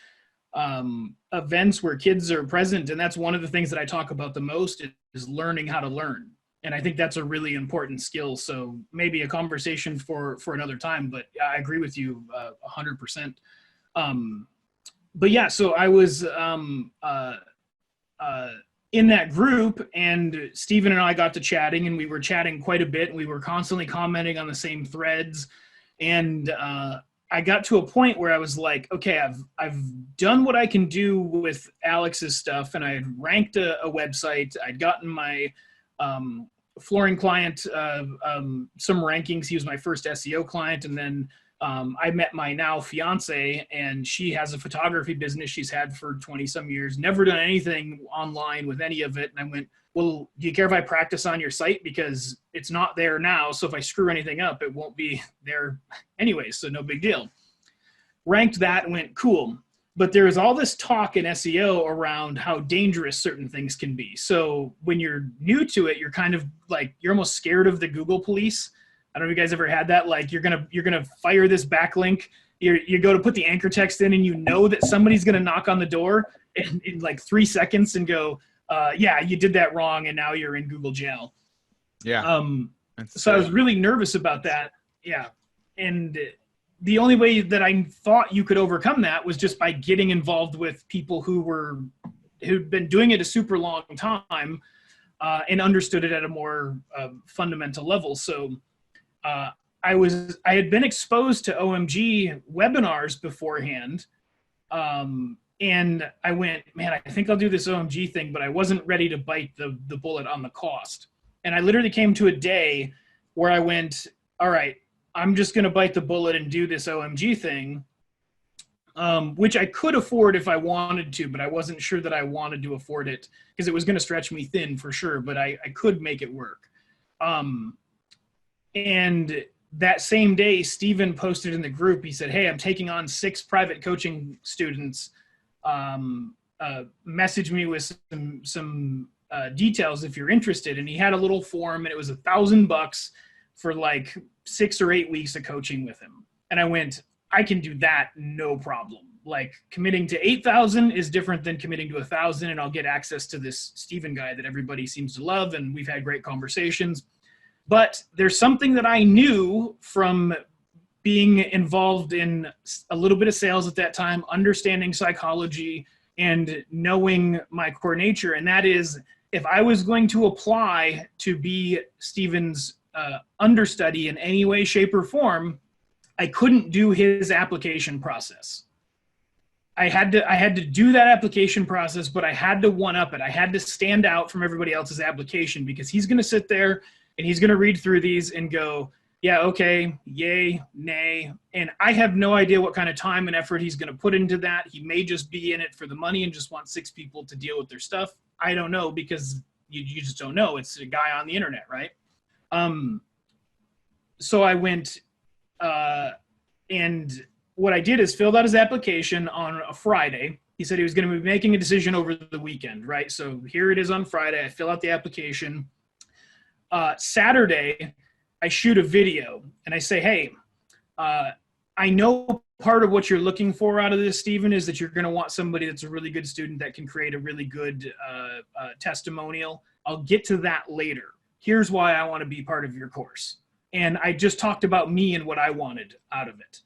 events where kids are present, and that's one of the things that I talk about the most is learning how to learn. And I think that's a really important skill. So maybe a conversation for another time, but I agree with you 100%. But yeah, so I was in that group, and Stephen and I got to chatting, and we were chatting quite a bit, and we were constantly commenting on the same threads. And I got to a point where I was like, okay, I've done what I can do with Alex's stuff, and I had ranked a website. I'd gotten my flooring client some rankings. He was my first SEO client, and then I met my now fiance, and she has a photography business she's had for 20 some years, never done anything online with any of it. And I went, well, do you care if I practice on your site? Because it's not there now. So if I screw anything up, it won't be there anyway. So no big deal. Ranked that and went, cool. But there is all this talk in SEO around how dangerous certain things can be. So when you're new to it, you're kind of like, you're almost scared of the Google police. I don't know if you guys ever had that. Like you're gonna fire this backlink. You go to put the anchor text in, and you know that somebody's gonna knock on the door in like 3 seconds and go, yeah, you did that wrong, and now you're in Google jail. Yeah. So I was really nervous about that. Yeah. And the only way that I thought you could overcome that was just by getting involved with people who'd been doing it a super long time and understood it at a more fundamental level. So I had been exposed to OMG webinars beforehand. And I went, man, I think I'll do this OMG thing, but I wasn't ready to bite the bullet on the cost. And I literally came to a day where I went, all right, I'm just going to bite the bullet and do this OMG thing, which I could afford if I wanted to, but I wasn't sure that I wanted to afford it because it was going to stretch me thin for sure, but I could make it work. And that same day, Steven posted in the group, he said, hey, I'm taking on 6 private coaching students. Message me with some details if you're interested. And he had a little form, and it was $1,000 for like 6 or 8 weeks of coaching with him. And I went, I can do that, no problem. Like committing to 8,000 is different than committing to 1,000, and I'll get access to this Steven guy that everybody seems to love, and we've had great conversations. But there's something that I knew from being involved in a little bit of sales at that time, understanding psychology and knowing my core nature, and that is if I was going to apply to be Steven's understudy in any way, shape, or form, I couldn't do his application process. I had to do that application process, but I had to one-up it. I had to stand out from everybody else's application because he's going to sit there and he's going to read through these and go, yeah, okay, yay, nay. And I have no idea what kind of time and effort he's going to put into that. He may just be in it for the money and just want 6 people to deal with their stuff. I don't know, because you just don't know. It's a guy on the internet, right? So I went, and what I did is filled out his application on a Friday. He said he was going to be making a decision over the weekend, right? So here it is on Friday. I fill out the application. Saturday, I shoot a video and I say, hey, I know part of what you're looking for out of this, Steven, is that you're going to want somebody that's a really good student that can create a really good testimonial. I'll get to that later. Here's why I want to be part of your course. And I just talked about me and what I wanted out of it.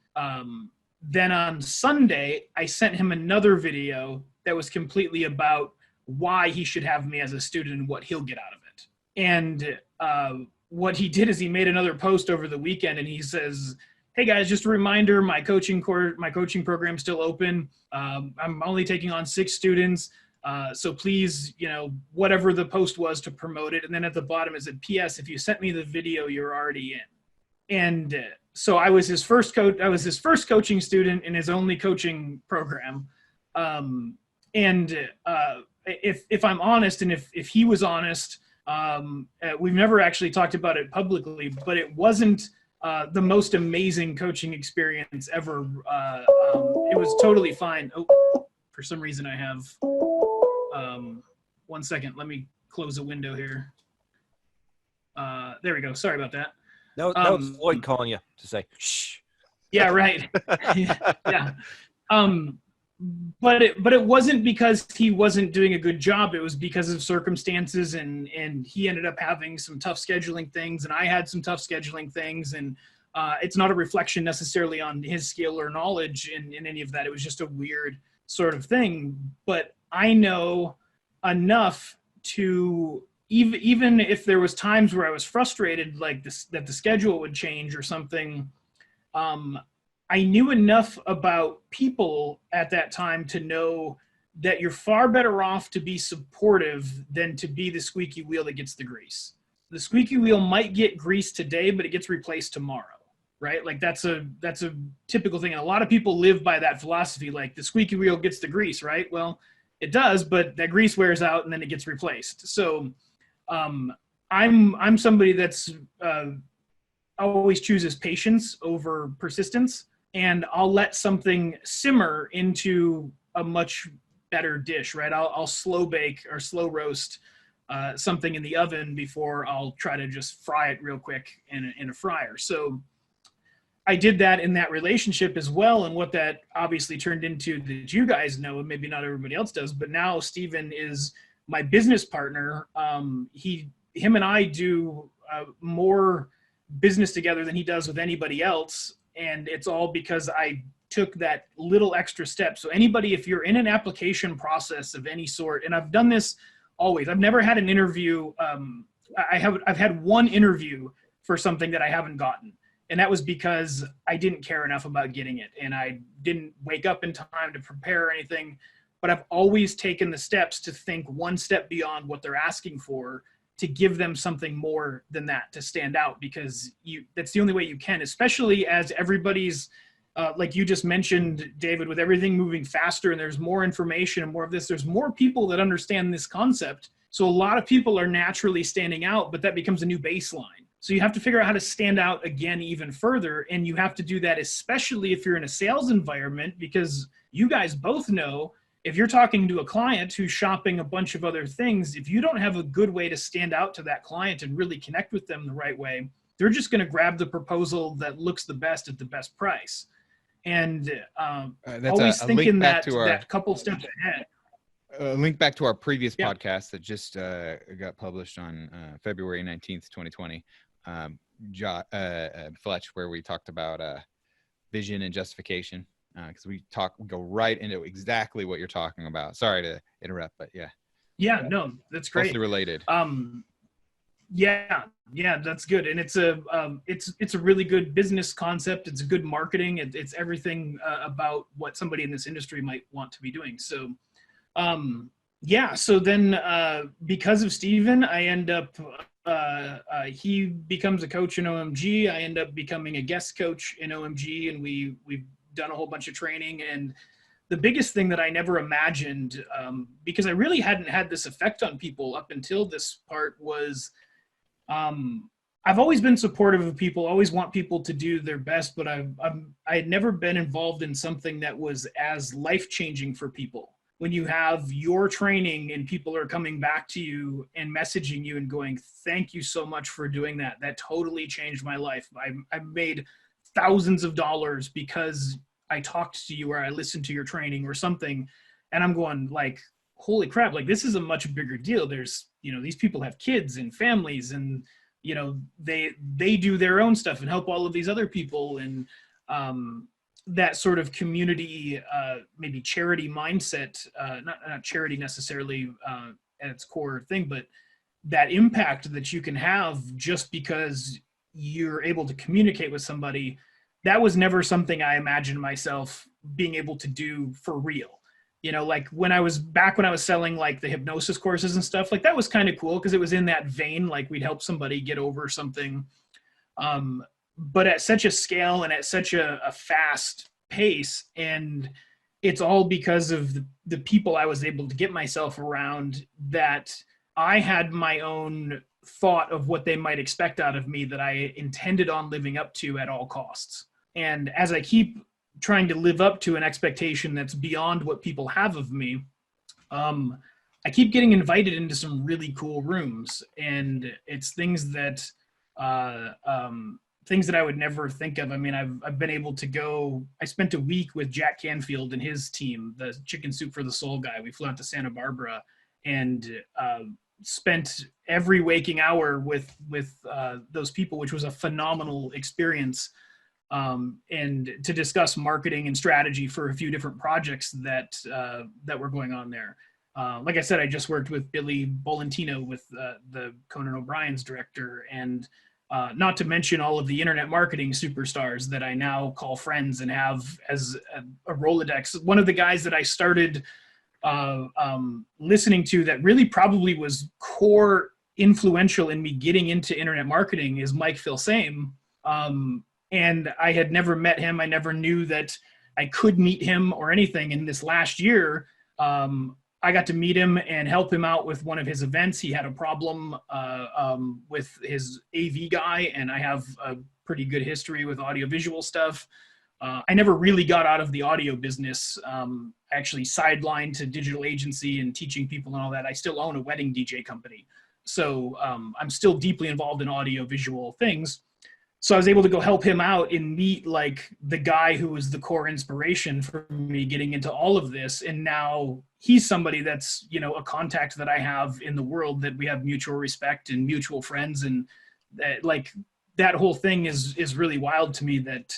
Then on Sunday, I sent him another video that was completely about why he should have me as a student and what he'll get out of it. And what he did is he made another post over the weekend, and he says, hey guys, just a reminder, my coaching program is still open. I'm only taking on 6 students. So please, whatever the post was to promote it. And then at the bottom it said, P.S. if you sent me the video, you're already in. And so I was his first coaching student in his only coaching program. If I'm honest, and if he was honest, we've never actually talked about it publicly, but it wasn't the most amazing coaching experience ever. It was totally fine. Oh, for some reason I have, 1 second, let me close a window here. There we go. Sorry about that. No, that was Floyd calling you to say, shh. Yeah, right. Yeah. But it wasn't because he wasn't doing a good job. It was because of circumstances, and he ended up having some tough scheduling things, and I had some tough scheduling things, and it's not a reflection necessarily on his skill or knowledge in any of that. It was just a weird sort of thing. But I know enough to, even if there was times where I was frustrated, like this, that the schedule would change or something, I knew enough about people at that time to know that you're far better off to be supportive than to be the squeaky wheel that gets the grease. The squeaky wheel might get grease today, but it gets replaced tomorrow, right? Like that's a typical thing. And a lot of people live by that philosophy, like the squeaky wheel gets the grease, right? Well, it does, but that grease wears out and then it gets replaced. So I'm somebody that's always chooses patience over persistence. And I'll let something simmer into a much better dish, right? I'll slow bake or slow roast something in the oven before I'll try to just fry it real quick in a fryer. So I did that in that relationship as well. And what that obviously turned into that you guys know, and maybe not everybody else does, but now Steven is my business partner. Him and I do more business together than he does with anybody else. And it's all because I took that little extra step. So anybody, if you're in an application process of any sort, and I've done this always, I've never had an interview. I've had one interview for something that I haven't gotten. And that was because I didn't care enough about getting it. And I didn't wake up in time to prepare or anything, but I've always taken the steps to think one step beyond what they're asking for to give them something more than that to stand out, because that's the only way you can, especially as everybody's like you just mentioned, David, with everything moving faster and there's more information and more of this, there's more people that understand this concept. So a lot of people are naturally standing out, but that becomes a new baseline. So you have to figure out how to stand out again even further. And you have to do that, especially if you're in a sales environment, because you guys both know if you're talking to a client who's shopping a bunch of other things, if you don't have a good way to stand out to that client and really connect with them the right way, they're just going to grab the proposal that looks the best at the best price. And always thinking that couple steps ahead. Link back to our previous podcast that just got published on February 19th, 2020. Fletch, where we talked about vision and justification, because we go right into exactly what you're talking about. Sorry to interrupt, but no, that's great. Closely related. Yeah, that's good. And it's a really good business concept. It's good marketing. It's everything about what somebody in this industry might want to be doing. So so then because of Steven, I end up he becomes a coach in OMG. I end up becoming a guest coach in OMG, and we've done a whole bunch of training. And the biggest thing that I never imagined, because I really hadn't had this effect on people up until this part, was I've always been supportive of people, always want people to do their best, but I had never been involved in something that was as life-changing for people. When you have your training and people are coming back to you and messaging you and going, thank you so much for doing that. That totally changed my life. I've made thousands of dollars because I talked to you or I listened to your training or something. And I'm going like, holy crap, like this is a much bigger deal. There's, these people have kids and families, and, they do their own stuff and help all of these other people. And, that sort of community, maybe charity mindset, not charity necessarily at its core thing, but that impact that you can have just because you're able to communicate with somebody, that was never something I imagined myself being able to do for real. Like when I was selling like the hypnosis courses and stuff, like that was kind of cool because it was in that vein, like we'd help somebody get over something. But at such a scale and at such a fast pace, and it's all because of the people I was able to get myself around, that I had my own thought of what they might expect out of me that I intended on living up to at all costs. And as I keep trying to live up to an expectation that's beyond what people have of me, I keep getting invited into some really cool rooms, and it's things that I would never think of. I mean, I've been able to go. I spent a week with Jack Canfield and his team, the Chicken Soup for the Soul guy. We flew out to Santa Barbara and spent every waking hour with those people, which was a phenomenal experience. And to discuss marketing and strategy for a few different projects that were going on there. Like I said, I just worked with Billy Bolentino, with the Conan O'Brien's director, and not to mention all of the internet marketing superstars that I now call friends and have as a Rolodex. One of the guys that I started listening to that really probably was core influential in me getting into internet marketing is Mike Filsame. And I had never met him. I never knew that I could meet him or anything. In this last year, I got to meet him and help him out with one of his events. He had a problem with his AV guy, and I have a pretty good history with audiovisual stuff. I never really got out of the audio business. I actually sidelined to digital agency and teaching people and all that. I still own a wedding DJ company. So I'm still deeply involved in audio-visual things. So I was able to go help him out and meet like the guy who was the core inspiration for me getting into all of this. And now he's somebody that's, a contact that I have in the world, that we have mutual respect and mutual friends. And that whole thing is really wild to me, that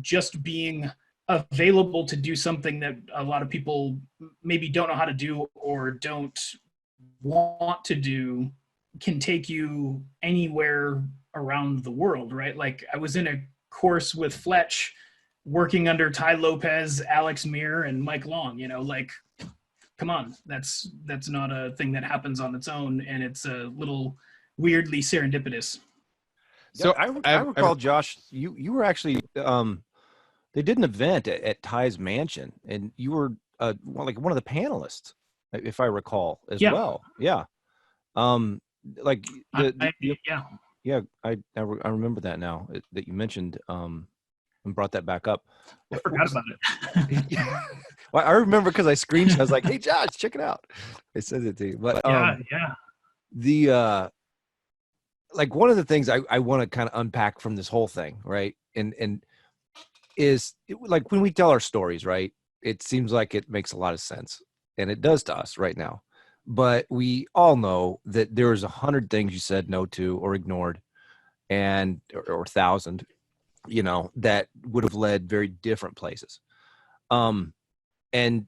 just being available to do something that a lot of people maybe don't know how to do or don't want to do can take you anywhere around the world, right? Like I was in a course with Fletch working under Ty Lopez, Alex Meir, and Mike Long, like come on, that's not a thing that happens on its own, and it's a little weirdly serendipitous. So I recall, Josh, you were actually they did an event at Ty's mansion, and you were like one of the panelists, if I recall, as well. Yeah. Like I remember that now that you mentioned and brought that back up. I forgot about it. Well, I remember because I screenshot. I was like, "Hey, Josh, check it out." I sent it to you. But the like one of the things I want to kind of unpack from this whole thing, right? And is like when we tell our stories, right? It seems like it makes a lot of sense, and it does to us right now. But we all know that there's 100 things you said no to or ignored, and or 1,000, that would have led very different places. And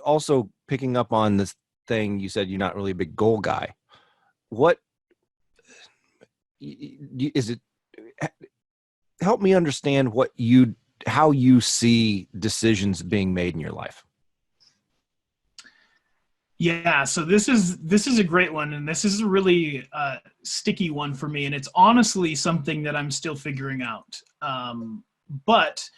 also picking up on this thing, you said you're not really a big goal guy. What is it? Help me understand how you see decisions being made in your life. Yeah, so this is a great one, and this is a really sticky one for me, and it's honestly something that I'm still figuring out. But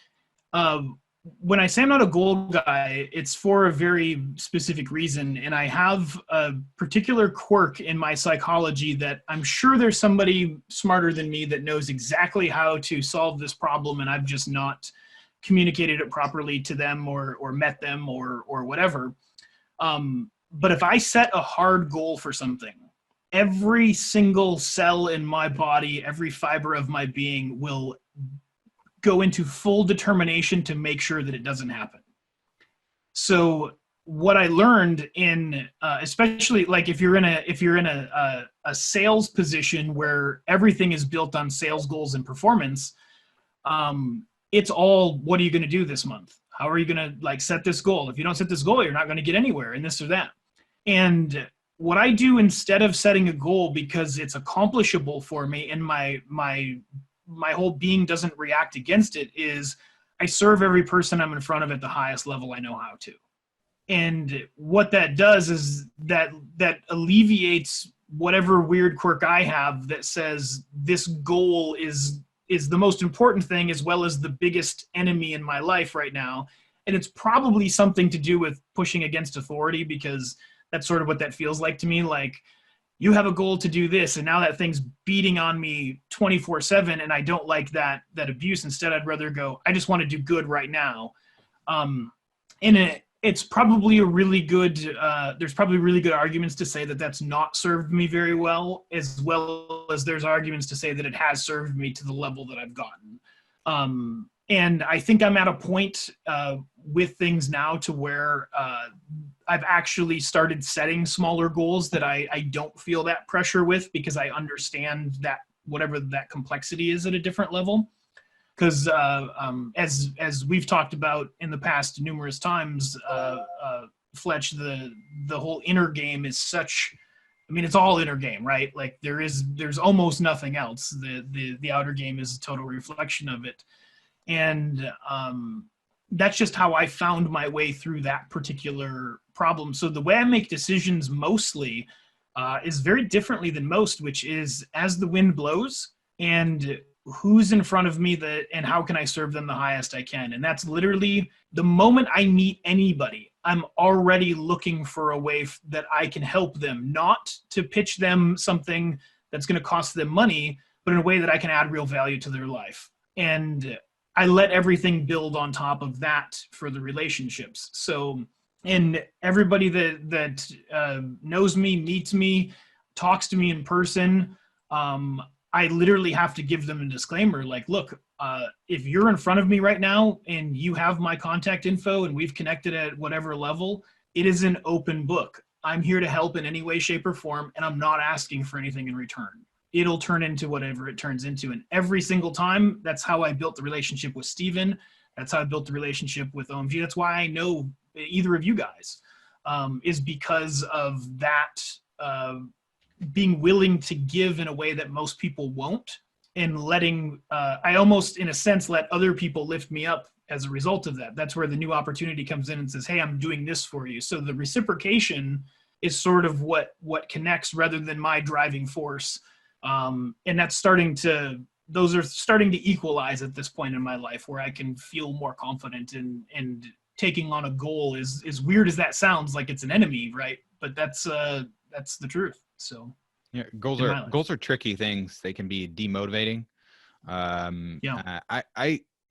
when I say I'm not a goal guy, it's for a very specific reason, and I have a particular quirk in my psychology that I'm sure there's somebody smarter than me that knows exactly how to solve this problem, and I've just not communicated it properly to them or met them or whatever. But if I set a hard goal for something, every single cell in my body, every fiber of my being will go into full determination to make sure that it doesn't happen. So what I learned in, especially like if you're in a sales position where everything is built on sales goals and performance, it's all, what are you going to do this month? How are you going to set this goal? If you don't set this goal, you're not going to get anywhere in this or that. And what I do instead of setting a goal, because it's accomplishable for me and my whole being doesn't react against it, is I serve every person I'm in front of at the highest level I know how to. And what that does is that alleviates whatever weird quirk I have that says this goal is the most important thing as well as the biggest enemy in my life right now. And it's probably something to do with pushing against authority, because that's sort of what that feels like to me. Like, you have a goal to do this, and now that thing's beating on me 24/7, and I don't like that abuse. Instead, I'd rather go, I just want to do good right now. It's probably a really good, there's probably really good arguments to say that that's not served me very well as there's arguments to say that it has served me to the level that I've gotten. And I think I'm at a point with things now to where I've actually started setting smaller goals that I don't feel that pressure with, because I understand that whatever that complexity is at a different level. Because as we've talked about in the past numerous times, Fletch, the whole inner game is such, I mean, it's all inner game, right? Like there's almost nothing else. The outer game is a total reflection of it. And that's just how I found my way through that particular problem. So the way I make decisions mostly is very differently than most, which is as the wind blows and who's in front of me and how can I serve them the highest I can. And that's literally the moment I meet anybody, I'm already looking for a way that I can help them, not to pitch them something that's going to cost them money, but in a way that I can add real value to their life. And I let everything build on top of that for the relationships. So, and everybody that knows me, meets me, talks to me in person, I literally have to give them a disclaimer. Like, look, if you're in front of me right now and you have my contact info and we've connected at whatever level, it is an open book. I'm here to help in any way, shape, or form, and I'm not asking for anything in return. It'll turn into whatever it turns into. And every single time, that's how I built the relationship with Steven. That's how I built the relationship with OMG. That's why I know either of you guys, is because of that being willing to give in a way that most people won't, and letting, I almost, in a sense, let other people lift me up as a result of that. That's where the new opportunity comes in and says, hey, I'm doing this for you. So the reciprocation is sort of what connects rather than my driving force. And that's those are starting to equalize at this point in my life, where I can feel more confident and taking on a goal is, as weird as that sounds, like it's an enemy, right? But that's the truth. So yeah, goals are tricky things. They can be demotivating.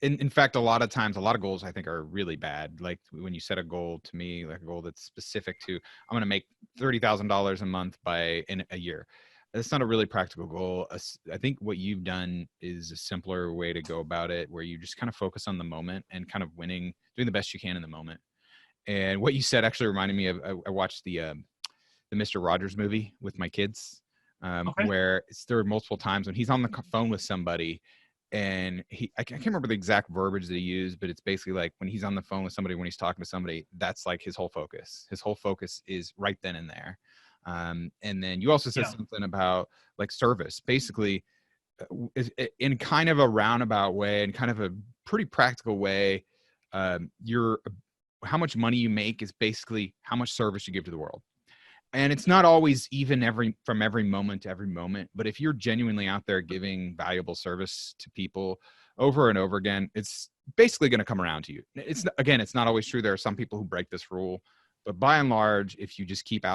In fact, a lot of times, a lot of goals I think are really bad. Like when you set a goal, to me, like a goal that's specific to, I'm going to make $30,000 a month in a year. That's not a really practical goal. I think what you've done is a simpler way to go about it, where you just kind of focus on the moment and kind of doing the best you can in the moment. And what you said actually reminded me of, I watched the Mr. Rogers movie with my kids, where there were multiple times when he's on the phone with somebody, and I can't remember the exact verbiage that he used, but it's basically like when he's on the phone with somebody, when he's talking to somebody, that's like his whole focus. His whole focus is right then and there. And then you also said something about like service, basically in kind of a roundabout way and kind of a pretty practical way. How much money you make is basically how much service you give to the world. And it's not always even from every moment to every moment, but if you're genuinely out there giving valuable service to people over and over again, it's basically going to come around to you. It's not always true. There are some people who break this rule, but by and large, if you just keep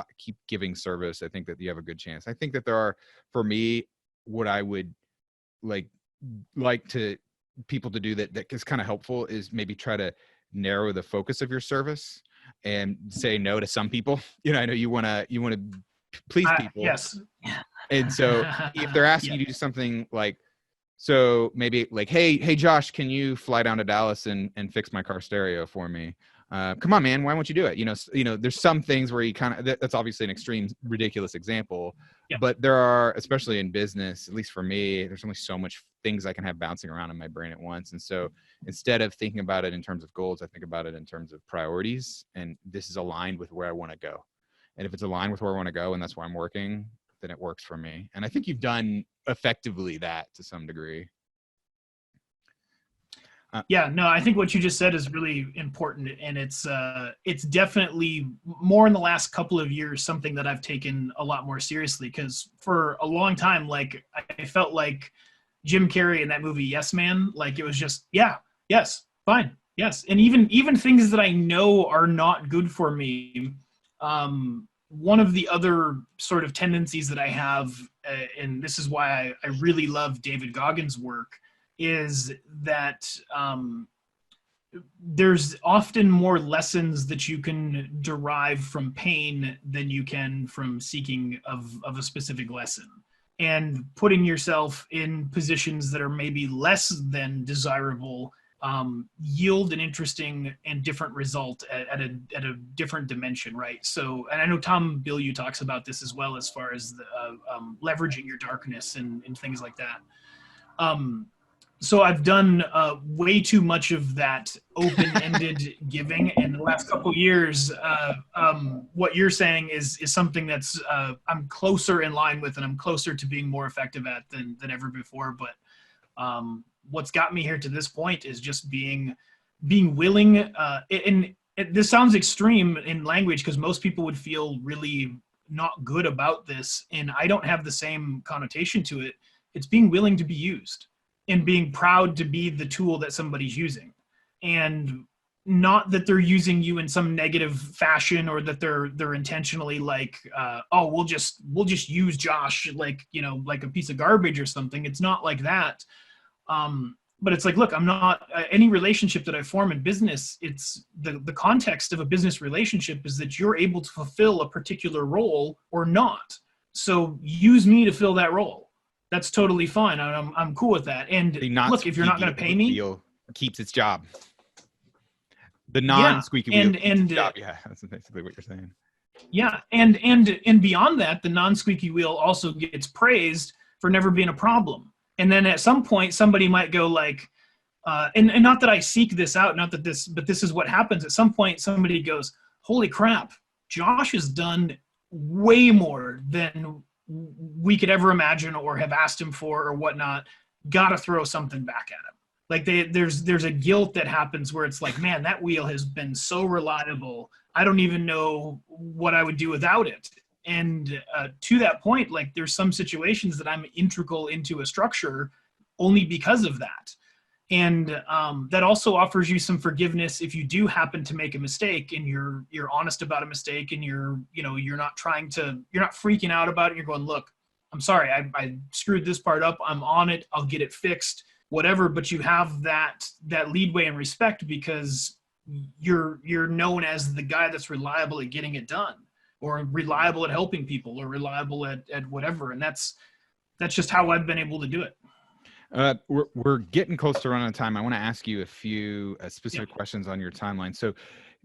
giving service, I think that you have a good chance. I think that there are, for me, what I would like to people to do that is kind of helpful is maybe try to narrow the focus of your service and say no to some people. I know you want to please people. Yes. And so if they're asking you to do something like, so maybe like, hey, Josh, can you fly down to Dallas and fix my car stereo for me? Come on, man, why won't you do it? There's some things where you kind of, that's obviously an extreme, ridiculous example, but there are, especially in business, at least for me, there's only so much things I can have bouncing around in my brain at once. And so instead of thinking about it in terms of goals, I think about it in terms of priorities. And this is aligned with where I want to go. And if it's aligned with where I want to go, and that's why I'm working, then it works for me. And I think you've done effectively that to some degree. I think what you just said is really important, and it's definitely more in the last couple of years something that I've taken a lot more seriously, because for a long time, like I felt like Jim Carrey in that movie Yes Man, like it was just yes, fine, yes, and even things that I know are not good for me. One of the other sort of tendencies that I have, and this is why I really love David Goggins' work, is that there's often more lessons that you can derive from pain than you can from seeking of a specific lesson. And putting yourself in positions that are maybe less than desirable yield an interesting and different result at a different dimension, right? So, and I know Tom Bilyeu talks about this as well, as far as the, leveraging your darkness and things like that. So I've done way too much of that open-ended giving, and the last couple of years, what you're saying is something that's I'm closer in line with, and I'm closer to being more effective at than ever before. But what's got me here to this point is just being willing. This sounds extreme in language, because most people would feel really not good about this, and I don't have the same connotation to it. It's being willing to be used, and being proud to be the tool that somebody's using, and not that they're using you in some negative fashion, or that they're intentionally like, oh, we'll just use Josh like a piece of garbage or something. It's not like that. But it's like, look, I'm not any relationship that I form in business. It's the context of a business relationship is that you're able to fulfill a particular role or not. So use me to fill that role. That's totally fine. I'm cool with that. And look, if you're not going to pay me, keeps its job. The non-squeaky wheel keeps its job. Yeah, that's basically what you're saying. Yeah, and beyond that, the non-squeaky wheel also gets praised for never being a problem. And then at some point, somebody might go like, and not that I seek this out, but this is what happens. At some point, somebody goes, "Holy crap, Josh has done way more than we could ever imagine or have asked him for or whatnot. Got to throw something back at him." Like there's a guilt that happens where it's like, man, that wheel has been so reliable. I don't even know what I would do without it. And to that point, like there's some situations that I'm integral into a structure only because of that. And that also offers you some forgiveness if you do happen to make a mistake and you're honest about a mistake, and you're not freaking out about it. You're going, look, I'm sorry, I screwed this part up. I'm on it. I'll get it fixed, whatever. But you have that leadway and respect because you're known as the guy that's reliable at getting it done, or reliable at helping people, or reliable at whatever. And that's just how I've been able to do it. We're getting close to running out of time. I want to ask you a few specific questions on your timeline. So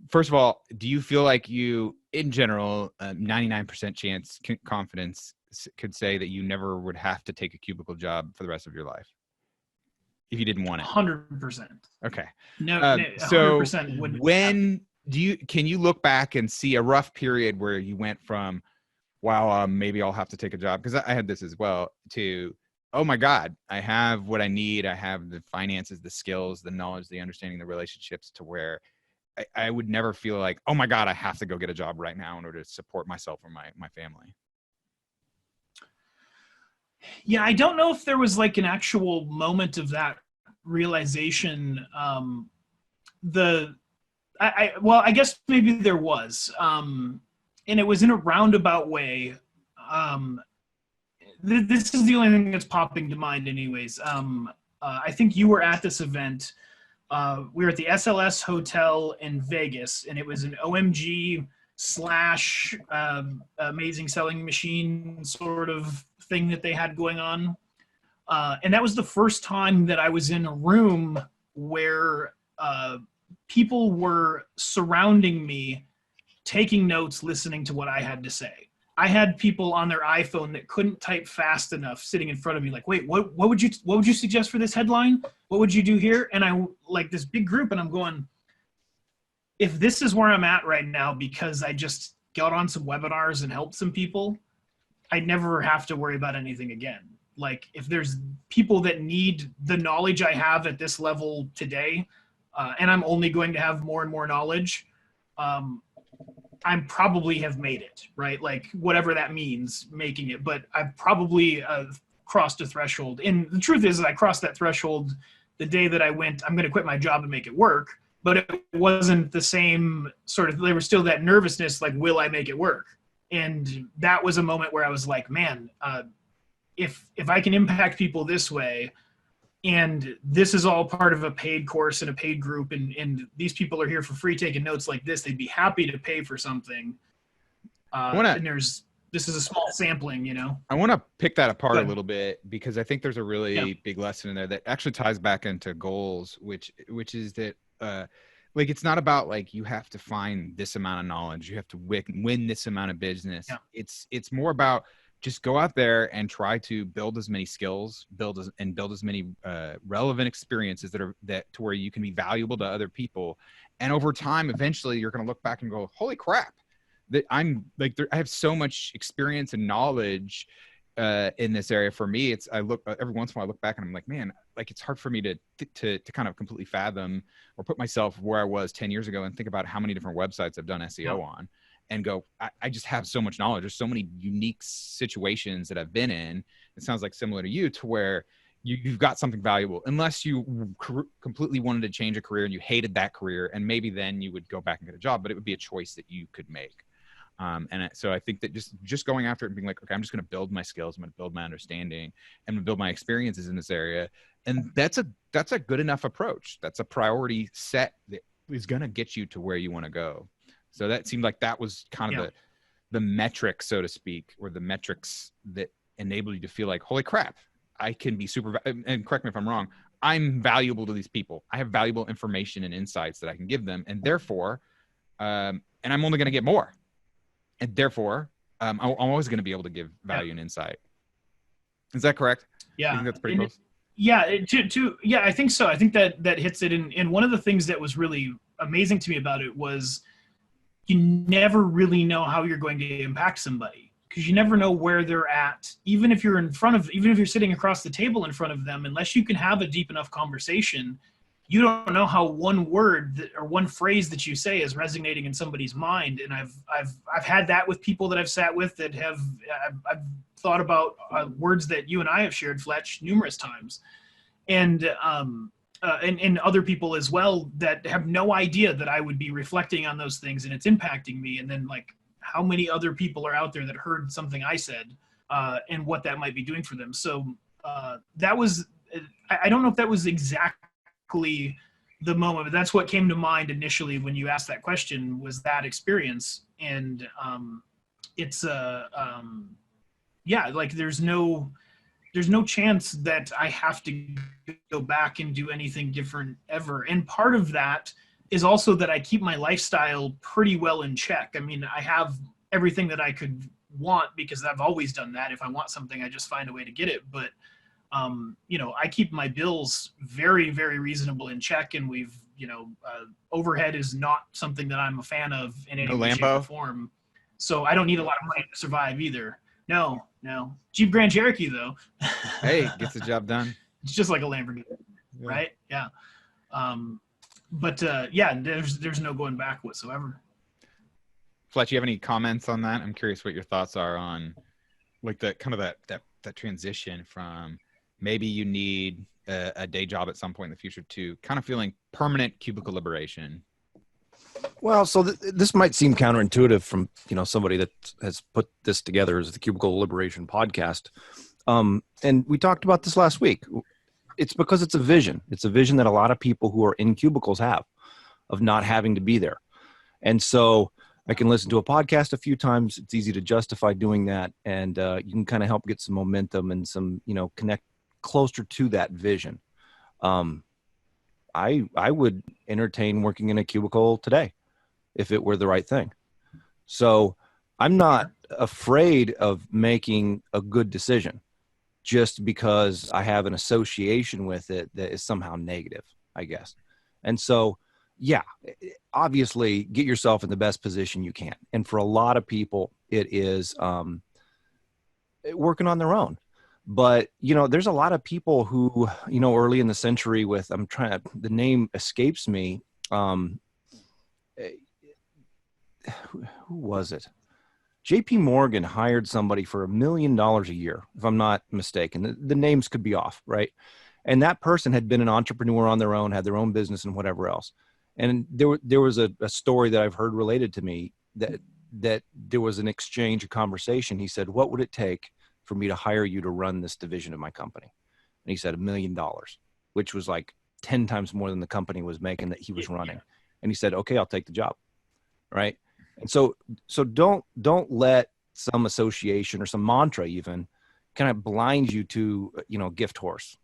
first of all, do you feel like you, in general, 99% chance confidence could say that you never would have to take a cubicle job for the rest of your life if you didn't want it? 100%. Okay. No, 100% wouldn't. When can you look back and see a rough period where you went from, wow, maybe I'll have to take a job, because I had this as well, to, oh my God, I have what I need. I have the finances, the skills, the knowledge, the understanding, the relationships, to where I would never feel like, oh my God, I have to go get a job right now in order to support myself or my family. Yeah, I don't know if there was like an actual moment of that realization. I guess maybe there was, and it was in a roundabout way. This is the only thing that's popping to mind anyways. I think you were at this event. We were at the SLS Hotel in Vegas, and it was an OMG / amazing selling machine sort of thing that they had going on. And that was the first time that I was in a room where people were surrounding me, taking notes, listening to what I had to say. I had people on their iPhone that couldn't type fast enough sitting in front of me, like, wait, what would you suggest for this headline? What would you do here? And I, like, this big group, and I'm going, if this is where I'm at right now because I just got on some webinars and helped some people, I'd never have to worry about anything again. Like, if there's people that need the knowledge I have at this level today, and I'm only going to have more and more knowledge, I probably have made it, right? Like, whatever that means, making it. But I've probably crossed a threshold. And the truth is, I crossed that threshold the day that I went, I'm going to quit my job and make it work. But it wasn't the same sort of, there was still that nervousness, like, will I make it work? And that was a moment where I was like, man, if I can impact people this way, and this is all part of a paid course and a paid group, and these people are here for free taking notes like this, they'd be happy to pay for something. And this is a small sampling, you know? I want to pick that apart a little bit, because I think there's a really big lesson in there that actually ties back into goals, which is that, like, it's not about like, you have to find this amount of knowledge, you have to win this amount of business. Yeah. It's more about just go out there and try to build as many skills, build as many relevant experiences that to where you can be valuable to other people. And over time, eventually you're going to look back and go, holy crap, that I have so much experience and knowledge in this area. For me, I look every once in a while, I look back and I'm like, man, like, it's hard for me to kind of completely fathom or put myself where I was 10 years ago and think about how many different websites I've done SEO on, and go, I just have so much knowledge. There's so many unique situations that I've been in. It sounds like similar to you, to where you've got something valuable, unless you completely wanted to change a career and you hated that career, and maybe then you would go back and get a job, but it would be a choice that you could make. So I think that just going after it and being like, okay, I'm just going to build my skills, I'm going to build my understanding, and build my experiences in this area. And that's a good enough approach. That's a priority set that is going to get you to where you want to go. So that seemed like that was kind of the metric, so to speak, or the metrics that enable you to feel like, holy crap, I can be and correct me if I'm wrong, I'm valuable to these people. I have valuable information and insights that I can give them. And therefore, and I'm only going to get more. And therefore, I'm always going to be able to give value and insight. Is that correct? Yeah. I think that's pretty close. Yeah, I think so. I think that hits it. And one of the things that was really amazing to me about it was, you never really know how you're going to impact somebody. because you never know where they're at. Even if you're sitting across the table in front of them, unless you can have a deep enough conversation, you don't know how one word or one phrase that you say is resonating in somebody's mind. And I've had that with people that I've sat with that I've thought about words that you and I have shared, Fletch, numerous times, and other people as well that have no idea that I would be reflecting on those things and it's impacting me. And then like, how many other people are out there that heard something I said and what that might be doing for them. So that was, I don't know if that was exactly the moment, but that's what came to mind initially when you asked that question, was that experience. And it's like there's no chance that I have to go back and do anything different ever. And part of that is also that I keep my lifestyle pretty well in check. I mean, I have everything that I could want because I've always done that. If I want something, I just find a way to get it. But, I keep my bills very, very reasonable in check. And we've, overhead is not something that I'm a fan of in any way, shape, or form. So I don't need a lot of money to survive either. No. Jeep Grand Cherokee, though. Hey, gets the job done. It's just like a Lamborghini, right? Yeah. There's no going back whatsoever. Fletch, you have any comments on that? I'm curious what your thoughts are on like that kind of that transition from maybe you need a day job at some point in the future to kind of feeling permanent cubicle liberation. Well, so this might seem counterintuitive from, somebody that has put this together as the Cubicle Liberation podcast. And we talked about this last week. It's because it's a vision. It's a vision that a lot of people who are in cubicles have of not having to be there. And so I can listen to a podcast a few times. It's easy to justify doing that. And you can kind of help get some momentum and some, connect closer to that vision. I would entertain working in a cubicle today if it were the right thing. So I'm not afraid of making a good decision just because I have an association with it that is somehow negative, I guess. And so, yeah, obviously get yourself in the best position you can. And for a lot of people, it is working on their own. But, there's a lot of people who, early in the century the name escapes me. Who was it? JP Morgan hired somebody for $1 million a year, if I'm not mistaken. The names could be off, right? And that person had been an entrepreneur on their own, had their own business and whatever else. And there was a story that I've heard related to me that there was an exchange, a conversation. He said, "What would it take for me to hire you to run this division of my company?" And he said $1 million, which was like 10 times more than the company was making that he was running. Yeah. And he said, "Okay, I'll take the job." Right. And so don't let some association or some mantra even kind of blind you to, gift horse.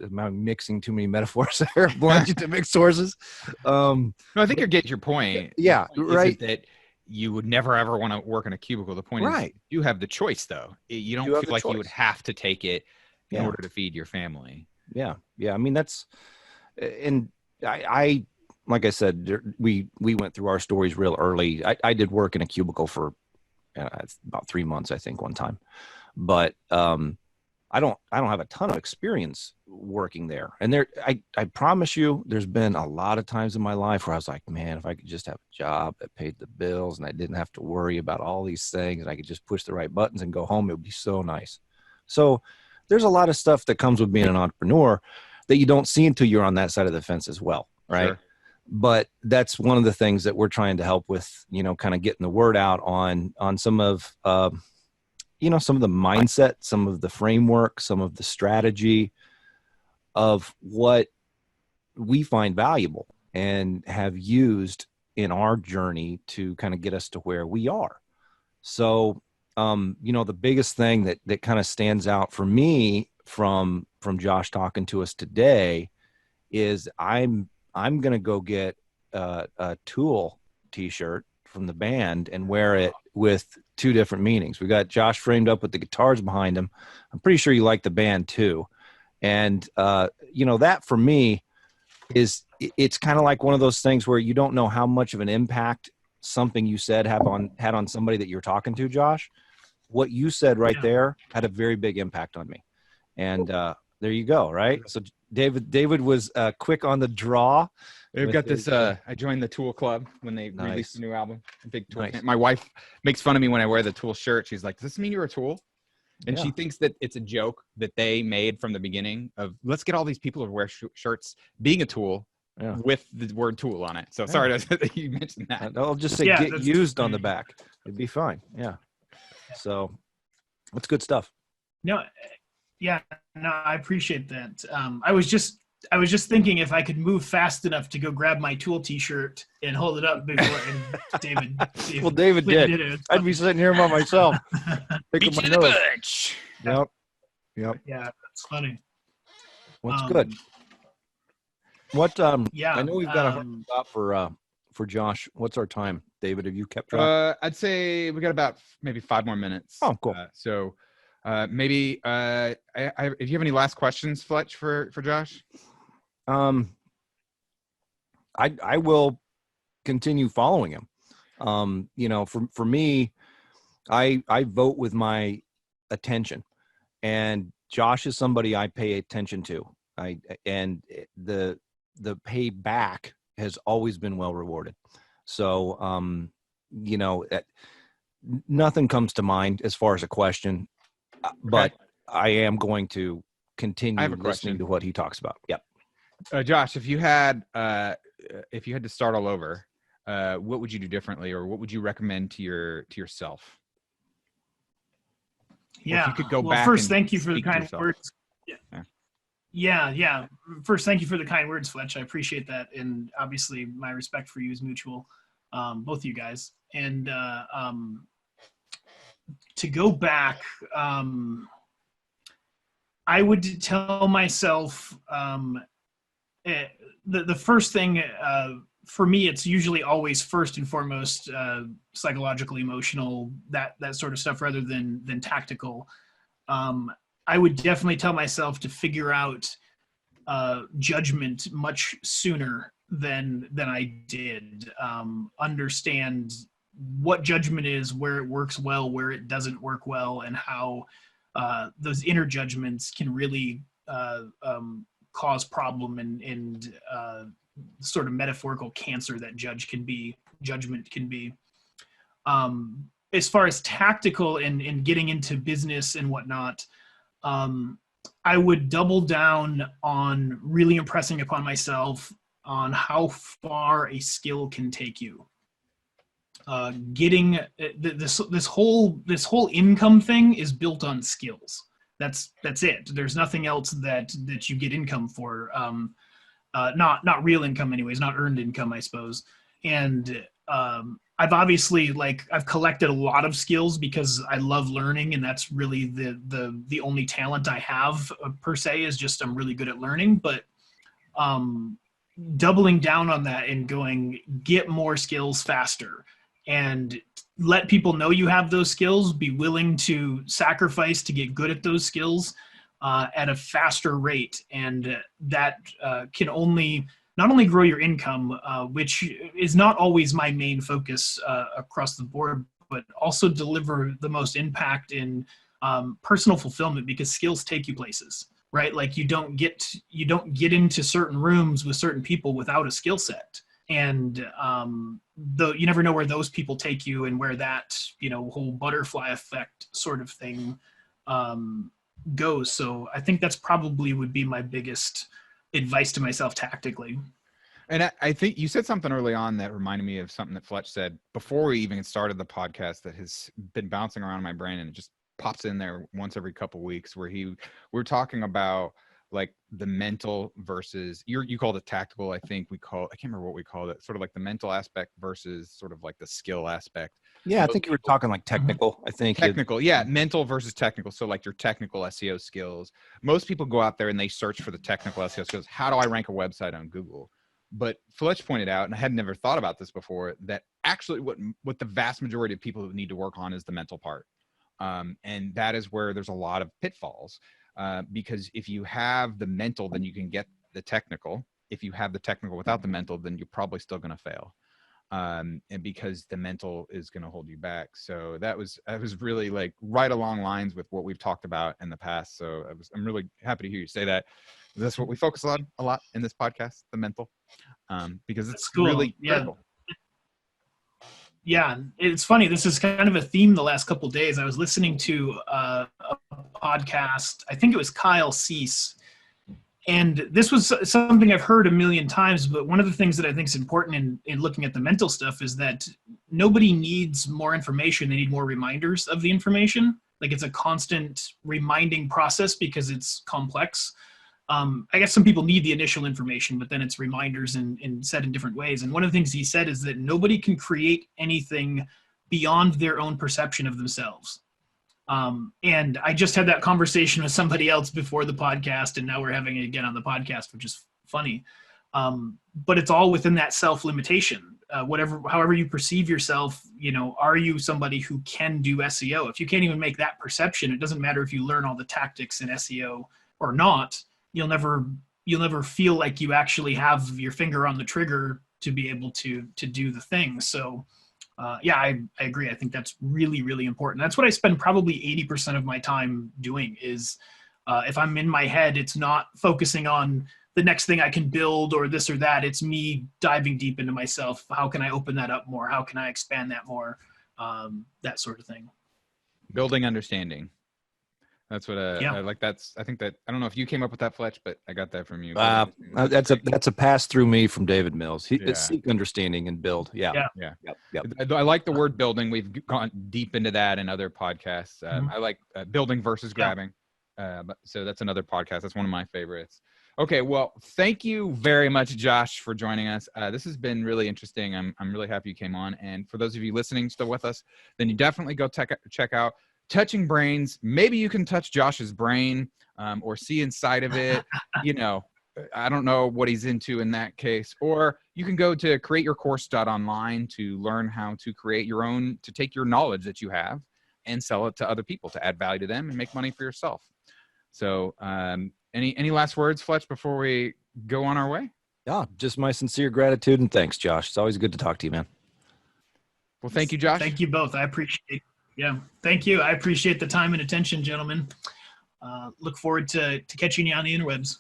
Am I mixing too many metaphors there? Blind you to mixed horses. No, I think you're getting your point. Yeah. Right. That you would never, ever want to work in a cubicle. The point is you have the choice though. You don't feel like you would have to take it in order to feed your family. Yeah. Yeah. I mean, and I like I said, we went through our stories real early. I did work in a cubicle for about 3 months, I think, one time, but I don't have a ton of experience working there. And I promise you, there's been a lot of times in my life where I was like, man, if I could just have a job that paid the bills and I didn't have to worry about all these things and I could just push the right buttons and go home, it would be so nice. So there's a lot of stuff that comes with being an entrepreneur that you don't see until you're on that side of the fence as well. Right. Sure. But that's one of the things that we're trying to help with, kind of getting the word out on some of, some of the mindset, some of the framework, some of the strategy of what we find valuable and have used in our journey to kind of get us to where we are. So, the biggest thing that kind of stands out for me from Josh talking to us today is I'm going to go get a Tool t-shirt from the band and wear it with 2 different meanings. We got Josh framed up with the guitars behind him. I'm pretty sure you like the band too. And, that for me it's kind of like one of those things where you don't know how much of an impact something you said had on somebody that you're talking to, Josh, what you said right there had a very big impact on me. And there you go. Right. So David was quick on the draw. We've got this. I joined the Tool Club when they released a new album. A big Tool fan. My wife makes fun of me when I wear the Tool shirt. She's like, "Does this mean you're a Tool?" And she thinks that it's a joke that they made from the beginning of let's get all these people to wear shirts being a Tool with the word Tool on it. So sorry that you mentioned that. I'll just say get used on the back. It'd be fine. Yeah. So that's good stuff. No, I appreciate that. I was just thinking if I could move fast enough to go grab my Tool T-shirt and hold it up before David well, David did it. I'd be sitting here by myself. Beat you to the bunch. Yep. Yeah, that's funny. What's good? What? I know we've got a hard stop for Josh. What's our time, David? Have you kept track? I'd say we got about maybe 5 more minutes. Oh, cool. So maybe if you have any last questions, Fletch, for Josh. I will continue following him. For me, I vote with my attention, and Josh is somebody I pay attention to. And the payback has always been well rewarded. So, nothing comes to mind as far as a question, but I am going to continue listening to what he talks about. Yep. Josh, if you had to start all over, what would you do differently, or what would you recommend to yourself? Yeah. If you could go well, back. First, thank you for the kind words. Yeah. First, thank you for the kind words, Fletch. I appreciate that, and obviously, my respect for you is mutual, both of you guys. And to go back, I would tell myself. The first thing for me, it's usually always first and foremost psychological, emotional, that sort of stuff, rather than tactical. I would definitely tell myself to figure out judgment much sooner than I did. Understand what judgment is, where it works well, where it doesn't work well, and how those inner judgments can really cause problem and sort of metaphorical cancer that judgment can be. As far as tactical and getting into business and whatnot, I would double down on really impressing upon myself on how far a skill can take you. Getting this whole income thing is built on skills. That's it. There's nothing else that you get income for. Not real income anyways, not earned income, I suppose. And I've obviously I've collected a lot of skills because I love learning, and that's really the only talent I have per se, is just I'm really good at learning. But doubling down on that and going, get more skills faster, and let people know you have those skills, be willing to sacrifice to get good at those skills at a faster rate. And that can not only grow your income, which is not always my main focus across the board, but also deliver the most impact in personal fulfillment, because skills take you places, right? Like you don't get into certain rooms with certain people without a skill set. And you never know where those people take you, and where that whole butterfly effect sort of thing goes. So I think that's probably would be my biggest advice to myself tactically. And I think you said something early on that reminded me of something that Fletch said before we even started the podcast that has been bouncing around in my brain, and it just pops in there once every couple of weeks, where we're talking about like the mental versus you called it tactical. I can't remember what we called it, sort of like the mental aspect versus sort of like the skill aspect. Yeah, I think you were talking like technical. I think technical. Yeah, mental versus technical. So like your technical SEO skills. Most people go out there and they search for the technical SEO skills. How do I rank a website on Google? But Fletch pointed out, and I had never thought about this before, that actually what the vast majority of people need to work on is the mental part. And that is where there's a lot of pitfalls. Because if you have the mental, then you can get the technical. If you have the technical without the mental, then you're probably still going to fail. and because the mental is going to hold you back. So that was really like right along lines with what we've talked about in the past. So I'm really happy to hear you say that. That's what we focus on a lot in this podcast, the mental, because it's cool. really critical. Yeah, it's funny. This is kind of a theme the last couple of days. I was listening to a podcast. I think it was Kyle Cease. And this was something I've heard a million times, but one of the things that I think is important in looking at the mental stuff is that nobody needs more information. They need more reminders of the information. Like, it's a constant reminding process because it's complex. I guess some people need the initial information, but then it's reminders and said in different ways. And one of the things he said is that nobody can create anything beyond their own perception of themselves. And I just had that conversation with somebody else before the podcast, and now we're having it again on the podcast, which is funny. But it's all within that self-limitation. However you perceive yourself, are you somebody who can do SEO? If you can't even make that perception, it doesn't matter if you learn all the tactics in SEO or not. You'll never feel like you actually have your finger on the trigger to be able to do the thing. So I agree. I think that's really, really important. That's what I spend probably 80% of my time doing is if I'm in my head, it's not focusing on the next thing I can build or this or that. It's me diving deep into myself. How can I open that up more? How can I expand that more? That sort of thing. Building understanding. That's what I like. I think that, I don't know if you came up with that, Fletch, but I got that from you. That's a pass through me from David Mills. Seek understanding and build. Yeah. Yep. I like the word building. We've gone deep into that in other podcasts. I like building versus grabbing. So that's another podcast. That's one of my favorites. Okay. Well, thank you very much, Josh, for joining us. This has been really interesting. I'm really happy you came on. And for those of you listening still with us, then you definitely go check out Touching Brains. Maybe you can touch Josh's brain or see inside of it. I don't know what he's into in that case. Or you can go to createyourcourse.online to learn how to create your own, to take your knowledge that you have and sell it to other people to add value to them and make money for yourself. So any last words, Fletch, before we go on our way? Yeah, just my sincere gratitude and thanks, Josh. It's always good to talk to you, man. Well, thank you, Josh. Thank you both. I appreciate it. Yeah, thank you. I appreciate the time and attention, gentlemen. Look forward to catching you on the interwebs.